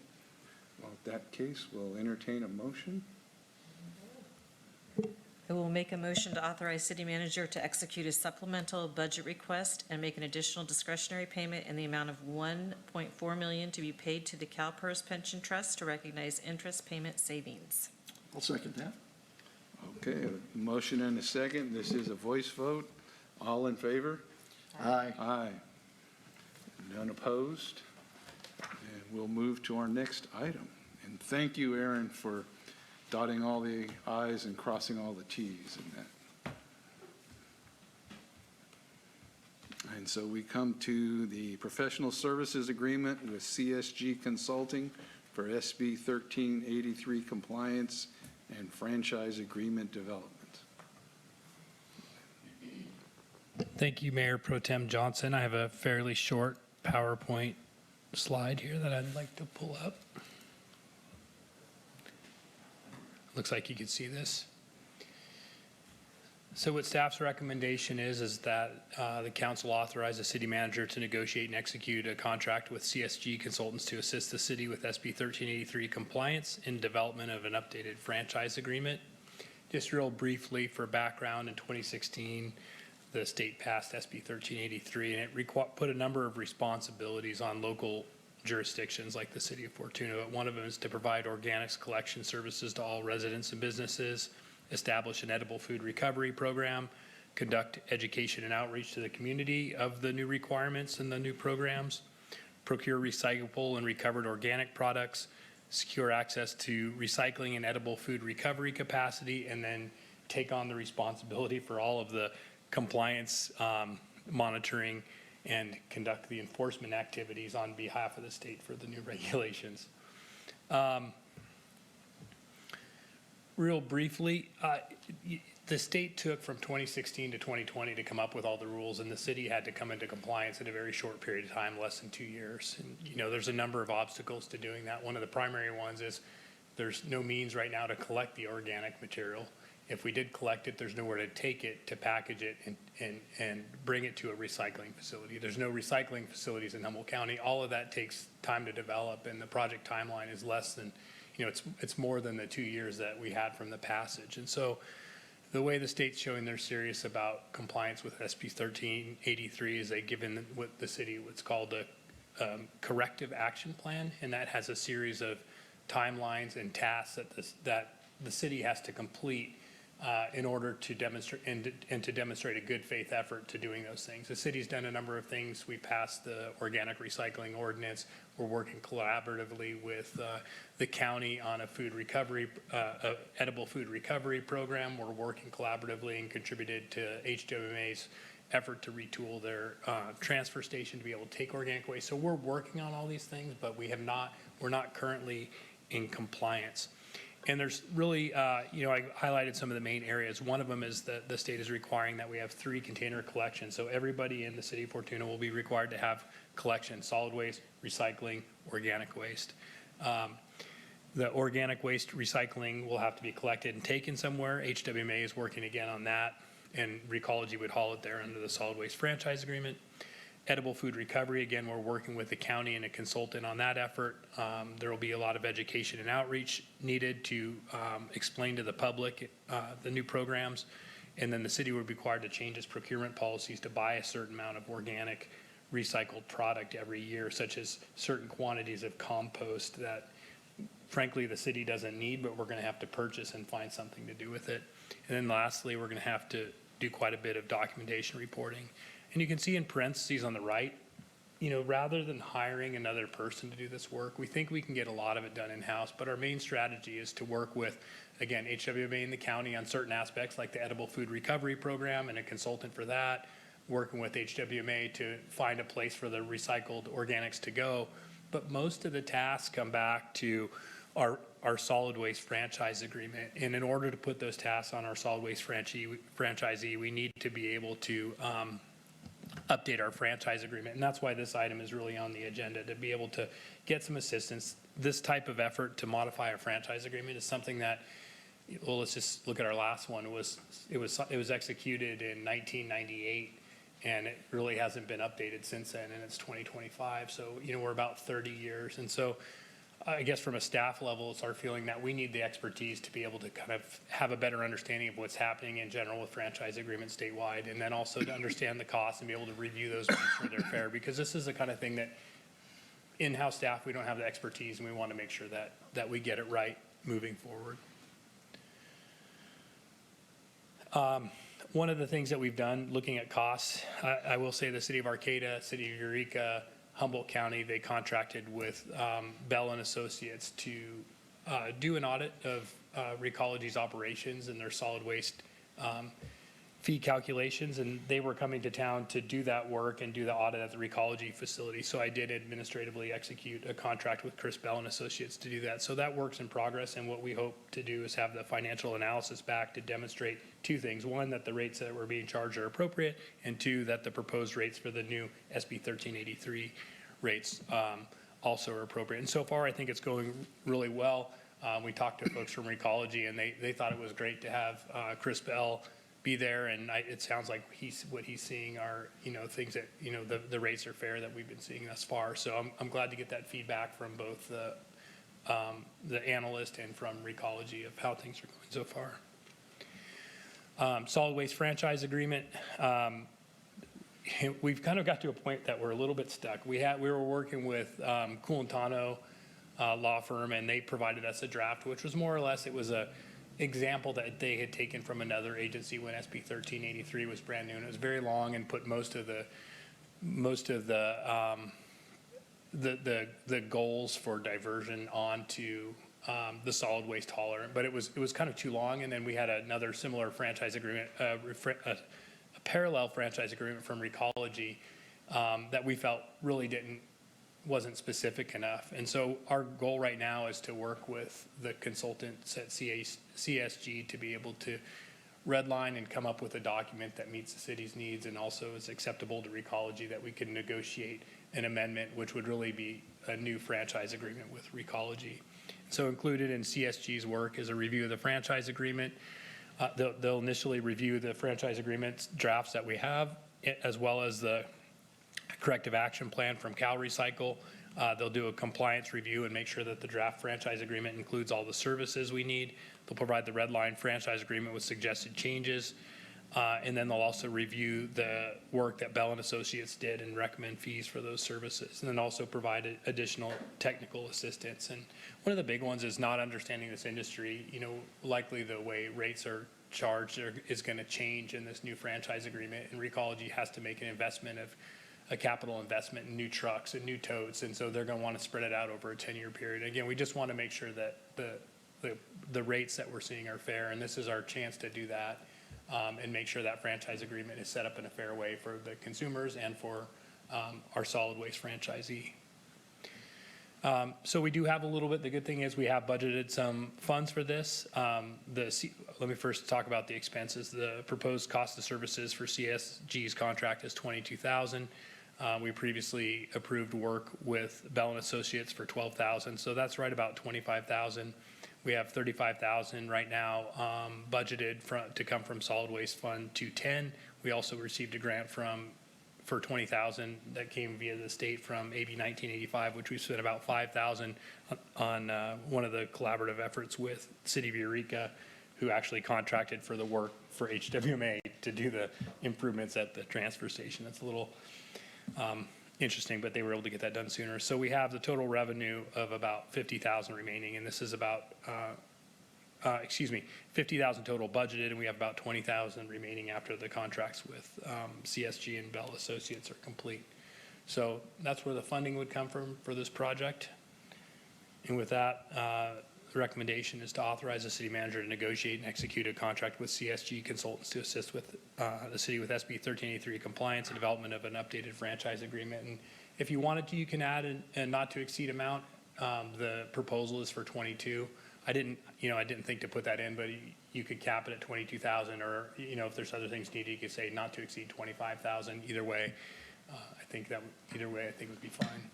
Well, in that case, we'll entertain a motion. I will make a motion to authorize city manager to execute a supplemental budget request and make an additional discretionary payment in the amount of $1.4 million to be paid to the CalPERS Pension Trust to recognize interest payment savings. I'll second that. Okay, a motion and a second. This is a voice vote. All in favor? Aye. Aye. None opposed? And we'll move to our next item. And thank you, Aaron, for dotting all the i's and crossing all the t's in that. And so we come to the professional services agreement with CSG Consulting for SB 1383 compliance and franchise agreement development. Thank you, Mayor Pro Tem Johnson. I have a fairly short PowerPoint slide here that I'd like to pull up. Looks like you can see this. So what staff's recommendation is that the council authorize the city manager to negotiate and execute a contract with CSG Consultants to assist the city with SB 1383 compliance in development of an updated franchise agreement. Just real briefly for background, in 2016, the state passed SB 1383, and it put a number of responsibilities on local jurisdictions like the city of Fortuna. But one of them is to provide organics collection services to all residents and businesses, establish an edible food recovery program, conduct education and outreach to the community of the new requirements and the new programs, procure recyclable and recovered organic products, secure access to recycling and edible food recovery capacity, and then take on the responsibility for all of the compliance monitoring and conduct the enforcement activities on behalf of the state for the new regulations. Real briefly, the state took from 2016 to 2020 to come up with all the rules, and the city had to come into compliance in a very short period of time, less than 2 years. And, there's a number of obstacles to doing that. One of the primary ones is there's no means right now to collect the organic material. If we did collect it, there's nowhere to take it, to package it, and bring it to a recycling facility. There's no recycling facilities in Humboldt County. All of that takes time to develop, and the project timeline is less than, it's more than the 2 years that we had from the passage. And so the way the state's showing they're serious about compliance with SB 1383 is they've given the city what's called a corrective action plan, and that has a series of timelines and tasks that the city has to complete in order to demonstrate and to demonstrate a good faith effort to doing those things. The city's done a number of things. We passed the organic recycling ordinance. We're working collaboratively with the county on a food recovery, edible food recovery program. We're working collaboratively and contributed to HWMA's effort to retool their transfer station to be able to take organic waste. So we're working on all these things, but we're not currently in compliance. And there's really, I highlighted some of the main areas. One of them is that the state is requiring that we have 3 container collections. So everybody in the city of Fortuna will be required to have collection, solid waste, recycling, organic waste. The organic waste recycling will have to be collected and taken somewhere. HWMA is working again on that. and Recology would haul it there under the solid waste franchise agreement. Edible food recovery, again, we're working with the county and a consultant on that effort. There will be a lot of education and outreach needed to explain to the public the new programs. And then the city would be required to change its procurement policies to buy a certain amount of organic recycled product every year, such as certain quantities of compost that frankly the city doesn't need, but we're going to have to purchase and find something to do with it. And then lastly, we're going to have to do quite a bit of documentation reporting. And you can see in parentheses on the right, you know, rather than hiring another person to do this work, we think we can get a lot of it done in-house, but our main strategy is to work with, again, HWMA in the county on certain aspects like the edible food recovery program and a consultant for that, working with HWMA to find a place for the recycled organics to go. But most of the tasks come back to our solid waste franchise agreement. And in order to put those tasks on our solid waste franchisee, we need to be able to update our franchise agreement. And that's why this item is really on the agenda, to be able to get some assistance. This type of effort to modify our franchise agreement is something that, well, let's just look at our last one. It was executed in 1998. And it really hasn't been updated since then, and it's 2025. So, you know, we're about 30 years. And so I guess from a staff level, it's our feeling that we need the expertise to be able to kind of have a better understanding of what's happening in general with franchise agreements statewide, and then also to understand the costs and be able to review those, make sure they're fair, because this is the kind of thing that in-house staff, we don't have the expertise, and we want to make sure that we get it right moving forward. One of the things that we've done looking at costs, I will say the city of Arcata, city of Eureka, Humboldt County, they contracted with Bell and Associates to do an audit of Recology's operations and their solid waste fee calculations, and they were coming to town to do that work and do the audit at the Recology facility. So I did administratively execute a contract with Chris Bell and Associates to do that. So that work's in progress, and what we hope to do is have the financial analysis back to demonstrate two things. One, that the rates that we're being charged are appropriate, and two, that the proposed rates for the new SB 1383 rates also are appropriate. And so far, I think it's going really well. We talked to folks from Recology, and they thought it was great to have Chris Bell be there, and it sounds like what he's seeing are, you know, things that, you know, the rates are fair that we've been seeing thus far. So I'm glad to get that feedback from both the analyst and from Recology of how things are going so far. Solid waste franchise agreement. We've kind of got to a point that we're a little bit stuck. We were working with Culentano law firm, and they provided us a draft, which was more or less, it was a example that they had taken from another agency when SB 1383 was brand new, and it was very long and put most of the goals for diversion onto the solid waste hauler, but it was kind of too long. And then we had another similar franchise agreement, a parallel franchise agreement from Recology that we felt really wasn't specific enough. And so our goal right now is to work with the consultants at CSG to be able to redline and come up with a document that meets the city's needs and also is acceptable to Recology, that we can negotiate an amendment, which would really be a new franchise agreement with Recology. So included in CSG's work is a review of the franchise agreement. They'll initially review the franchise agreement drafts that we have, as well as the corrective action plan from CalRecycle. They'll do a compliance review and make sure that the draft franchise agreement includes all the services we need. They'll provide the red line franchise agreement with suggested changes. And then they'll also review the work that Bell and Associates did and recommend fees for those services. And then also provide additional technical assistance. And one of the big ones is not understanding this industry. You know, likely the way rates are charged is going to change in this new franchise agreement. And Recology has to make an investment of a capital investment in new trucks and new totes. And so they're going to want to spread it out over a 10-year period. Again, we just want to make sure that the rates that we're seeing are fair. And this is our chance to do that. And make sure that franchise agreement is set up in a fair way for the consumers and for our solid waste franchisee. So we do have a little bit. The good thing is we have budgeted some funds for this. Let me first talk about the expenses. The proposed cost of services for CSG's contract is $22,000. We previously approved work with Bell and Associates for $12,000, so that's right about $25,000. We have 35,000 right now budgeted to come from solid waste fund 210. We also received a grant for 20,000 that came via the state from AB 1985, which we spent about 5,000 on one of the collaborative efforts with City of Eureka, who actually contracted for the work for HWMA to do the improvements at the transfer station. That's a little interesting, but they were able to get that done sooner. So we have the total revenue of about 50,000 remaining, and this is about, 50,000 total budgeted, and we have about 20,000 remaining after the contracts with CSG and Bell Associates are complete. So that's where the funding would come from for this project. And with that, the recommendation is to authorize the city manager to negotiate and execute a contract with CSG Consultants to assist with the city with SB 1383 compliance and development of an updated franchise agreement. And if you wanted to, you can add a not to exceed amount. The proposal is for 22. I didn't think to put that in, but you could cap it at 22,000, or if there's other things needed, you could say not to exceed 25,000. Either way, I think would be fine.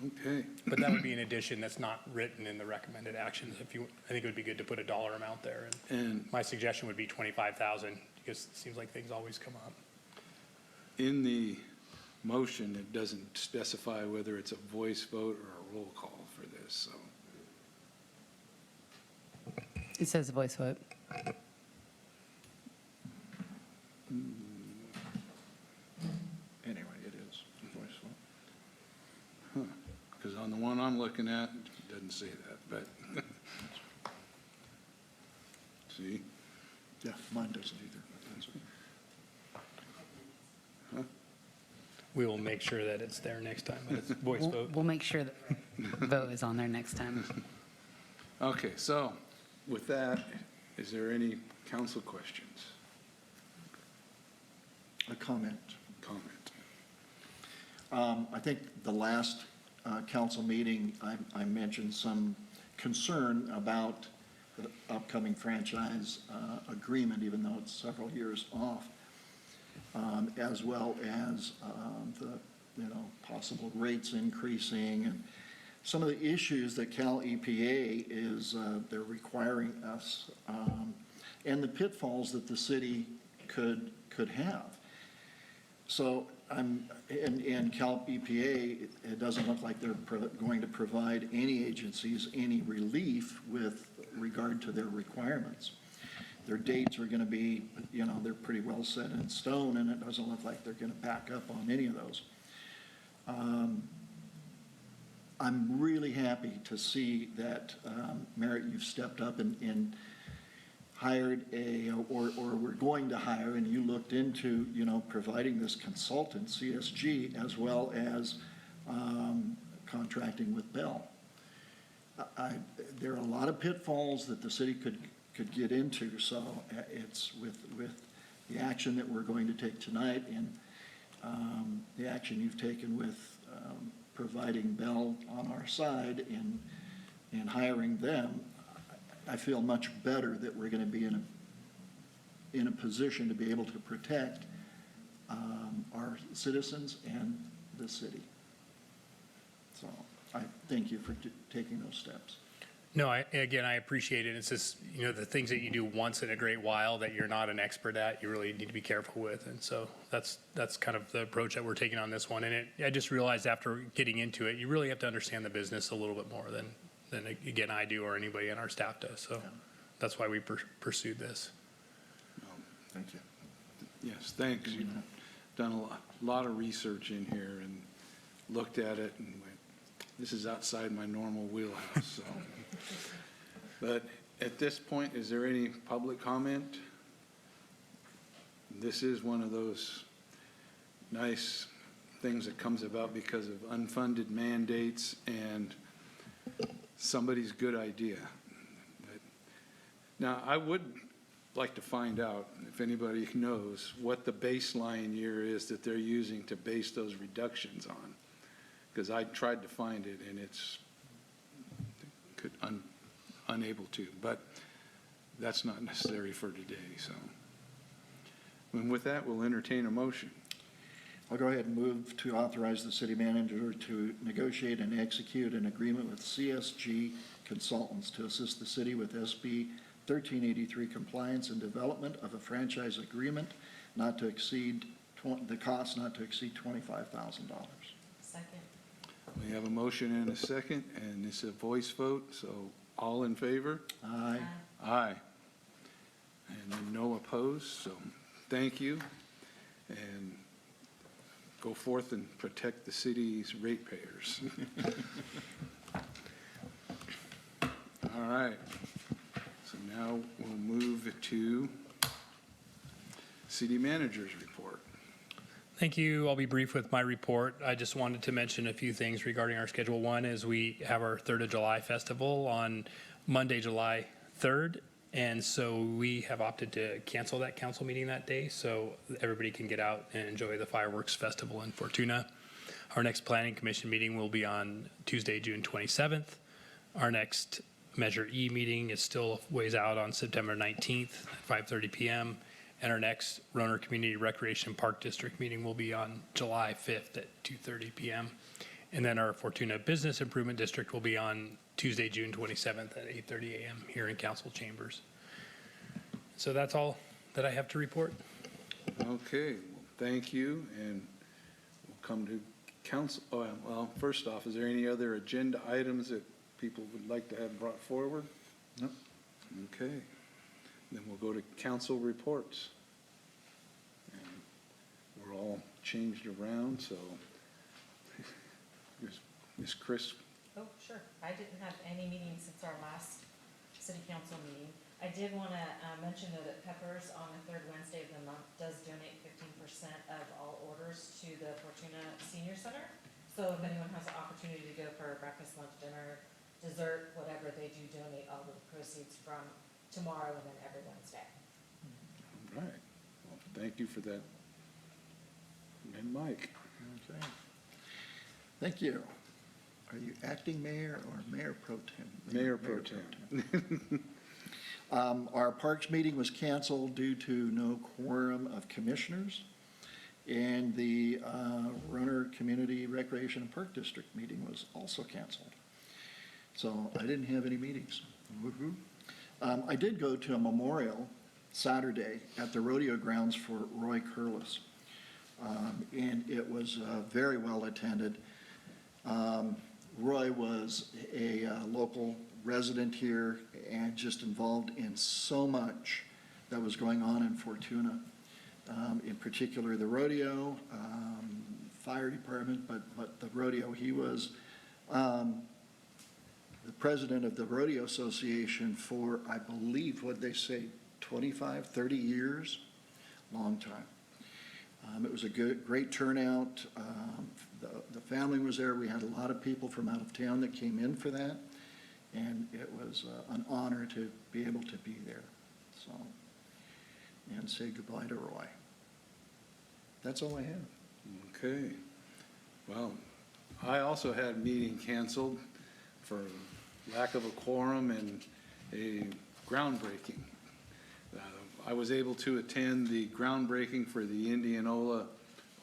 Okay. But that would be an addition that's not written in the recommended actions. I think it would be good to put a dollar amount there. And my suggestion would be 25,000, because it seems like things always come up. In the motion, it doesn't specify whether it's a voice vote or a roll call for this, so. It says voice vote. Anyway, it is a voice vote. Because on the one I'm looking at, it doesn't say that, but. See? Yeah, mine doesn't either. We will make sure that it's there next time, but it's voice vote. We'll make sure that vote is on there next time. Okay, so with that, is there any council questions? A comment. Comment. I think the last council meeting, I mentioned some concern about the upcoming franchise agreement, even though it's several years off, as well as the possible rates increasing, and some of the issues that Cal EPA is they're requiring us, and the pitfalls that the city could have. So and Cal EPA, it doesn't look like they're going to provide any agencies any relief with regard to their requirements. Their dates are going to be, they're pretty well set in stone, and it doesn't look like they're going to back up on any of those. I'm really happy to see that, Merritt, you've stepped up and hired or we're going to hire, and you looked into, providing this consultant, CSG, as well as contracting with Bell. There are a lot of pitfalls that the city could get into, so it's with the action that we're going to take tonight and the action you've taken with providing Bell on our side and hiring them, I feel much better that we're going to be in a position to be able to protect our citizens and the city. So I thank you for taking those steps. No, I appreciate it. It's just, the things that you do once in a great while that you're not an expert at, you really need to be careful with. And so that's kind of the approach that we're taking on this one. And I just realized after getting into it, you really have to understand the business a little bit more than again, I do or anybody on our staff does. So that's why we pursued this. Thank you. Yes, thanks. You've done a lot of research in here and looked at it and went, this is outside my normal wheelhouse, so. But at this point, is there any public comment? This is one of those nice things that comes about because of unfunded mandates and somebody's good idea. Now, I would like to find out, if anybody knows, what the baseline year is that they're using to base those reductions on. Because I tried to find it and it's unable to, but that's not necessary for today, so. And with that, we'll entertain a motion. I'll go ahead and move to authorize the city manager to negotiate and execute an agreement with CSG Consultants to assist the city with SB 1383 compliance and development of a franchise agreement not to exceed, the cost not to exceed $25,000. Second. We have a motion and a second, and it's a voice vote, so all in favor? Aye. Aye. And no opposed, so thank you. And go forth and protect the city's ratepayers. All right. So now we'll move to city manager's report. Thank you. I'll be brief with my report. I just wanted to mention a few things regarding our schedule. One is we have our 3rd of July festival on Monday, July 3rd. And so we have opted to cancel that council meeting that day so everybody can get out and enjoy the fireworks festival in Fortuna. Our next planning commission meeting will be on Tuesday, June 27th. Our next Measure E meeting is still ways out on September 19th at 5:30 p.m. And our next Roner Community Recreation Park District meeting will be on July 5th at 2:30 p.m. And then our Fortuna Business Improvement District will be on Tuesday, June 27th at 8:30 a.m. here in council chambers. So that's all that I have to report. Okay, well, thank you, and we'll come to council. Oh, well, first off, is there any other agenda items that people would like to have brought forward? No. Okay, then we'll go to council reports. And we're all changed around, so Ms. Chris. Oh, sure. I didn't have any meetings since our last city council meeting. I did want to mention that Peppers on the 3rd Wednesday of the month does donate 15% of all orders to the Fortuna Senior Center. So if anyone has an opportunity to go for breakfast, lunch, dinner, dessert, whatever, they do donate all of the proceeds from tomorrow and then every Wednesday. All right, well, thank you for that. And Mike. Okay. Thank you. Are you acting mayor or mayor pro tem? Mayor pro tem. Our parks meeting was canceled due to no quorum of commissioners, and the Roner Community Recreation and Park District meeting was also canceled. So I didn't have any meetings. Woo-hoo. I did go to a memorial Saturday at the rodeo grounds for Roy Curlis, and it was very well attended. Roy was a local resident here and just involved in so much that was going on in Fortuna, in particular the rodeo, fire department, but the rodeo. He was the president of the Rodeo Association for, I believe, what they say, 25, 30 years, long time. It was a great turnout. The family was there. We had a lot of people from out of town that came in for that, and it was an honor to be able to be there. So, and say goodbye to Roy. That's all I have. Okay. Well, I also had a meeting canceled for lack of a quorum and a groundbreaking. I was able to attend the groundbreaking for the Indianola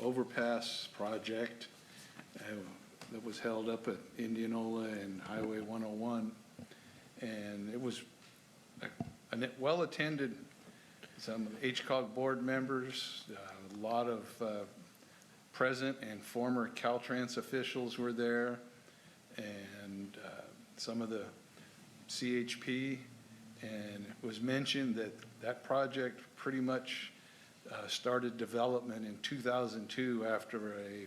Overpass project that was held up at Indianola and Highway 101. And it was well-attended. Some HCOG board members, a lot of present and former Caltrans officials were there, and some of the CHP. And it was mentioned that that project pretty much started development in 2002 after a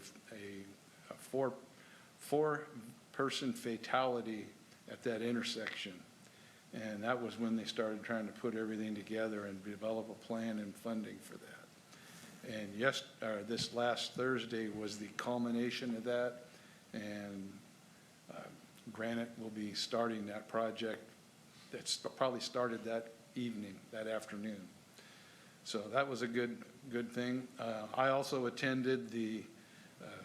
four-person fatality at that intersection. And that was when they started trying to put everything together and develop a plan and funding for that. And this last Thursday was the culmination of that, and Granite will be starting that project. That's probably started that evening, that afternoon. So that was a good thing. I also attended the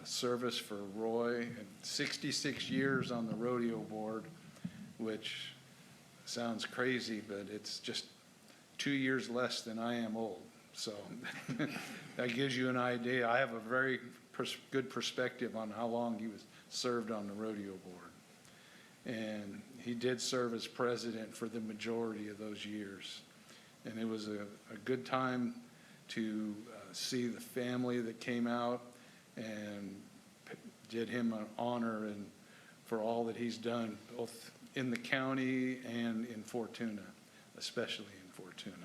service for Roy, and 66 years on the rodeo board, which sounds crazy, but it's just 2 years less than I am old. So that gives you an idea. I have a very good perspective on how long he was served on the rodeo board. And he did serve as president for the majority of those years. And it was a good time to see the family that came out and did him an honor and for all that he's done, both in the county and in Fortuna, especially in Fortuna.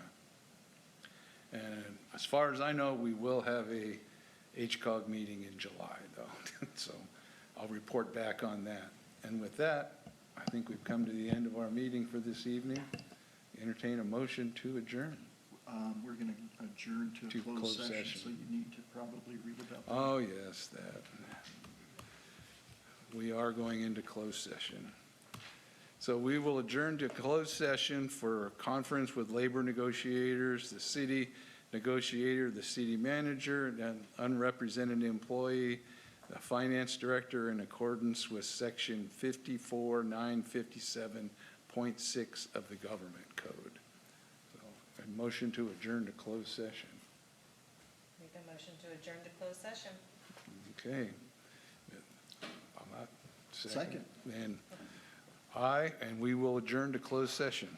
And as far as I know, we will have a HCOG meeting in July, though. So I'll report back on that. And with that, I think we've come to the end of our meeting for this evening. Entertain a motion to adjourn. We're going to adjourn to a closed session, so you need to probably read about that. Oh, yes, that. We are going into closed session. So we will adjourn to closed session for a conference with labor negotiators, the city negotiator, the city manager, an unrepresented employee, the finance director, in accordance with section 54.957.6 of the government code. So a motion to adjourn to closed session. Make a motion to adjourn to closed session. Okay. I'm not Second. And aye, and we will adjourn to closed session.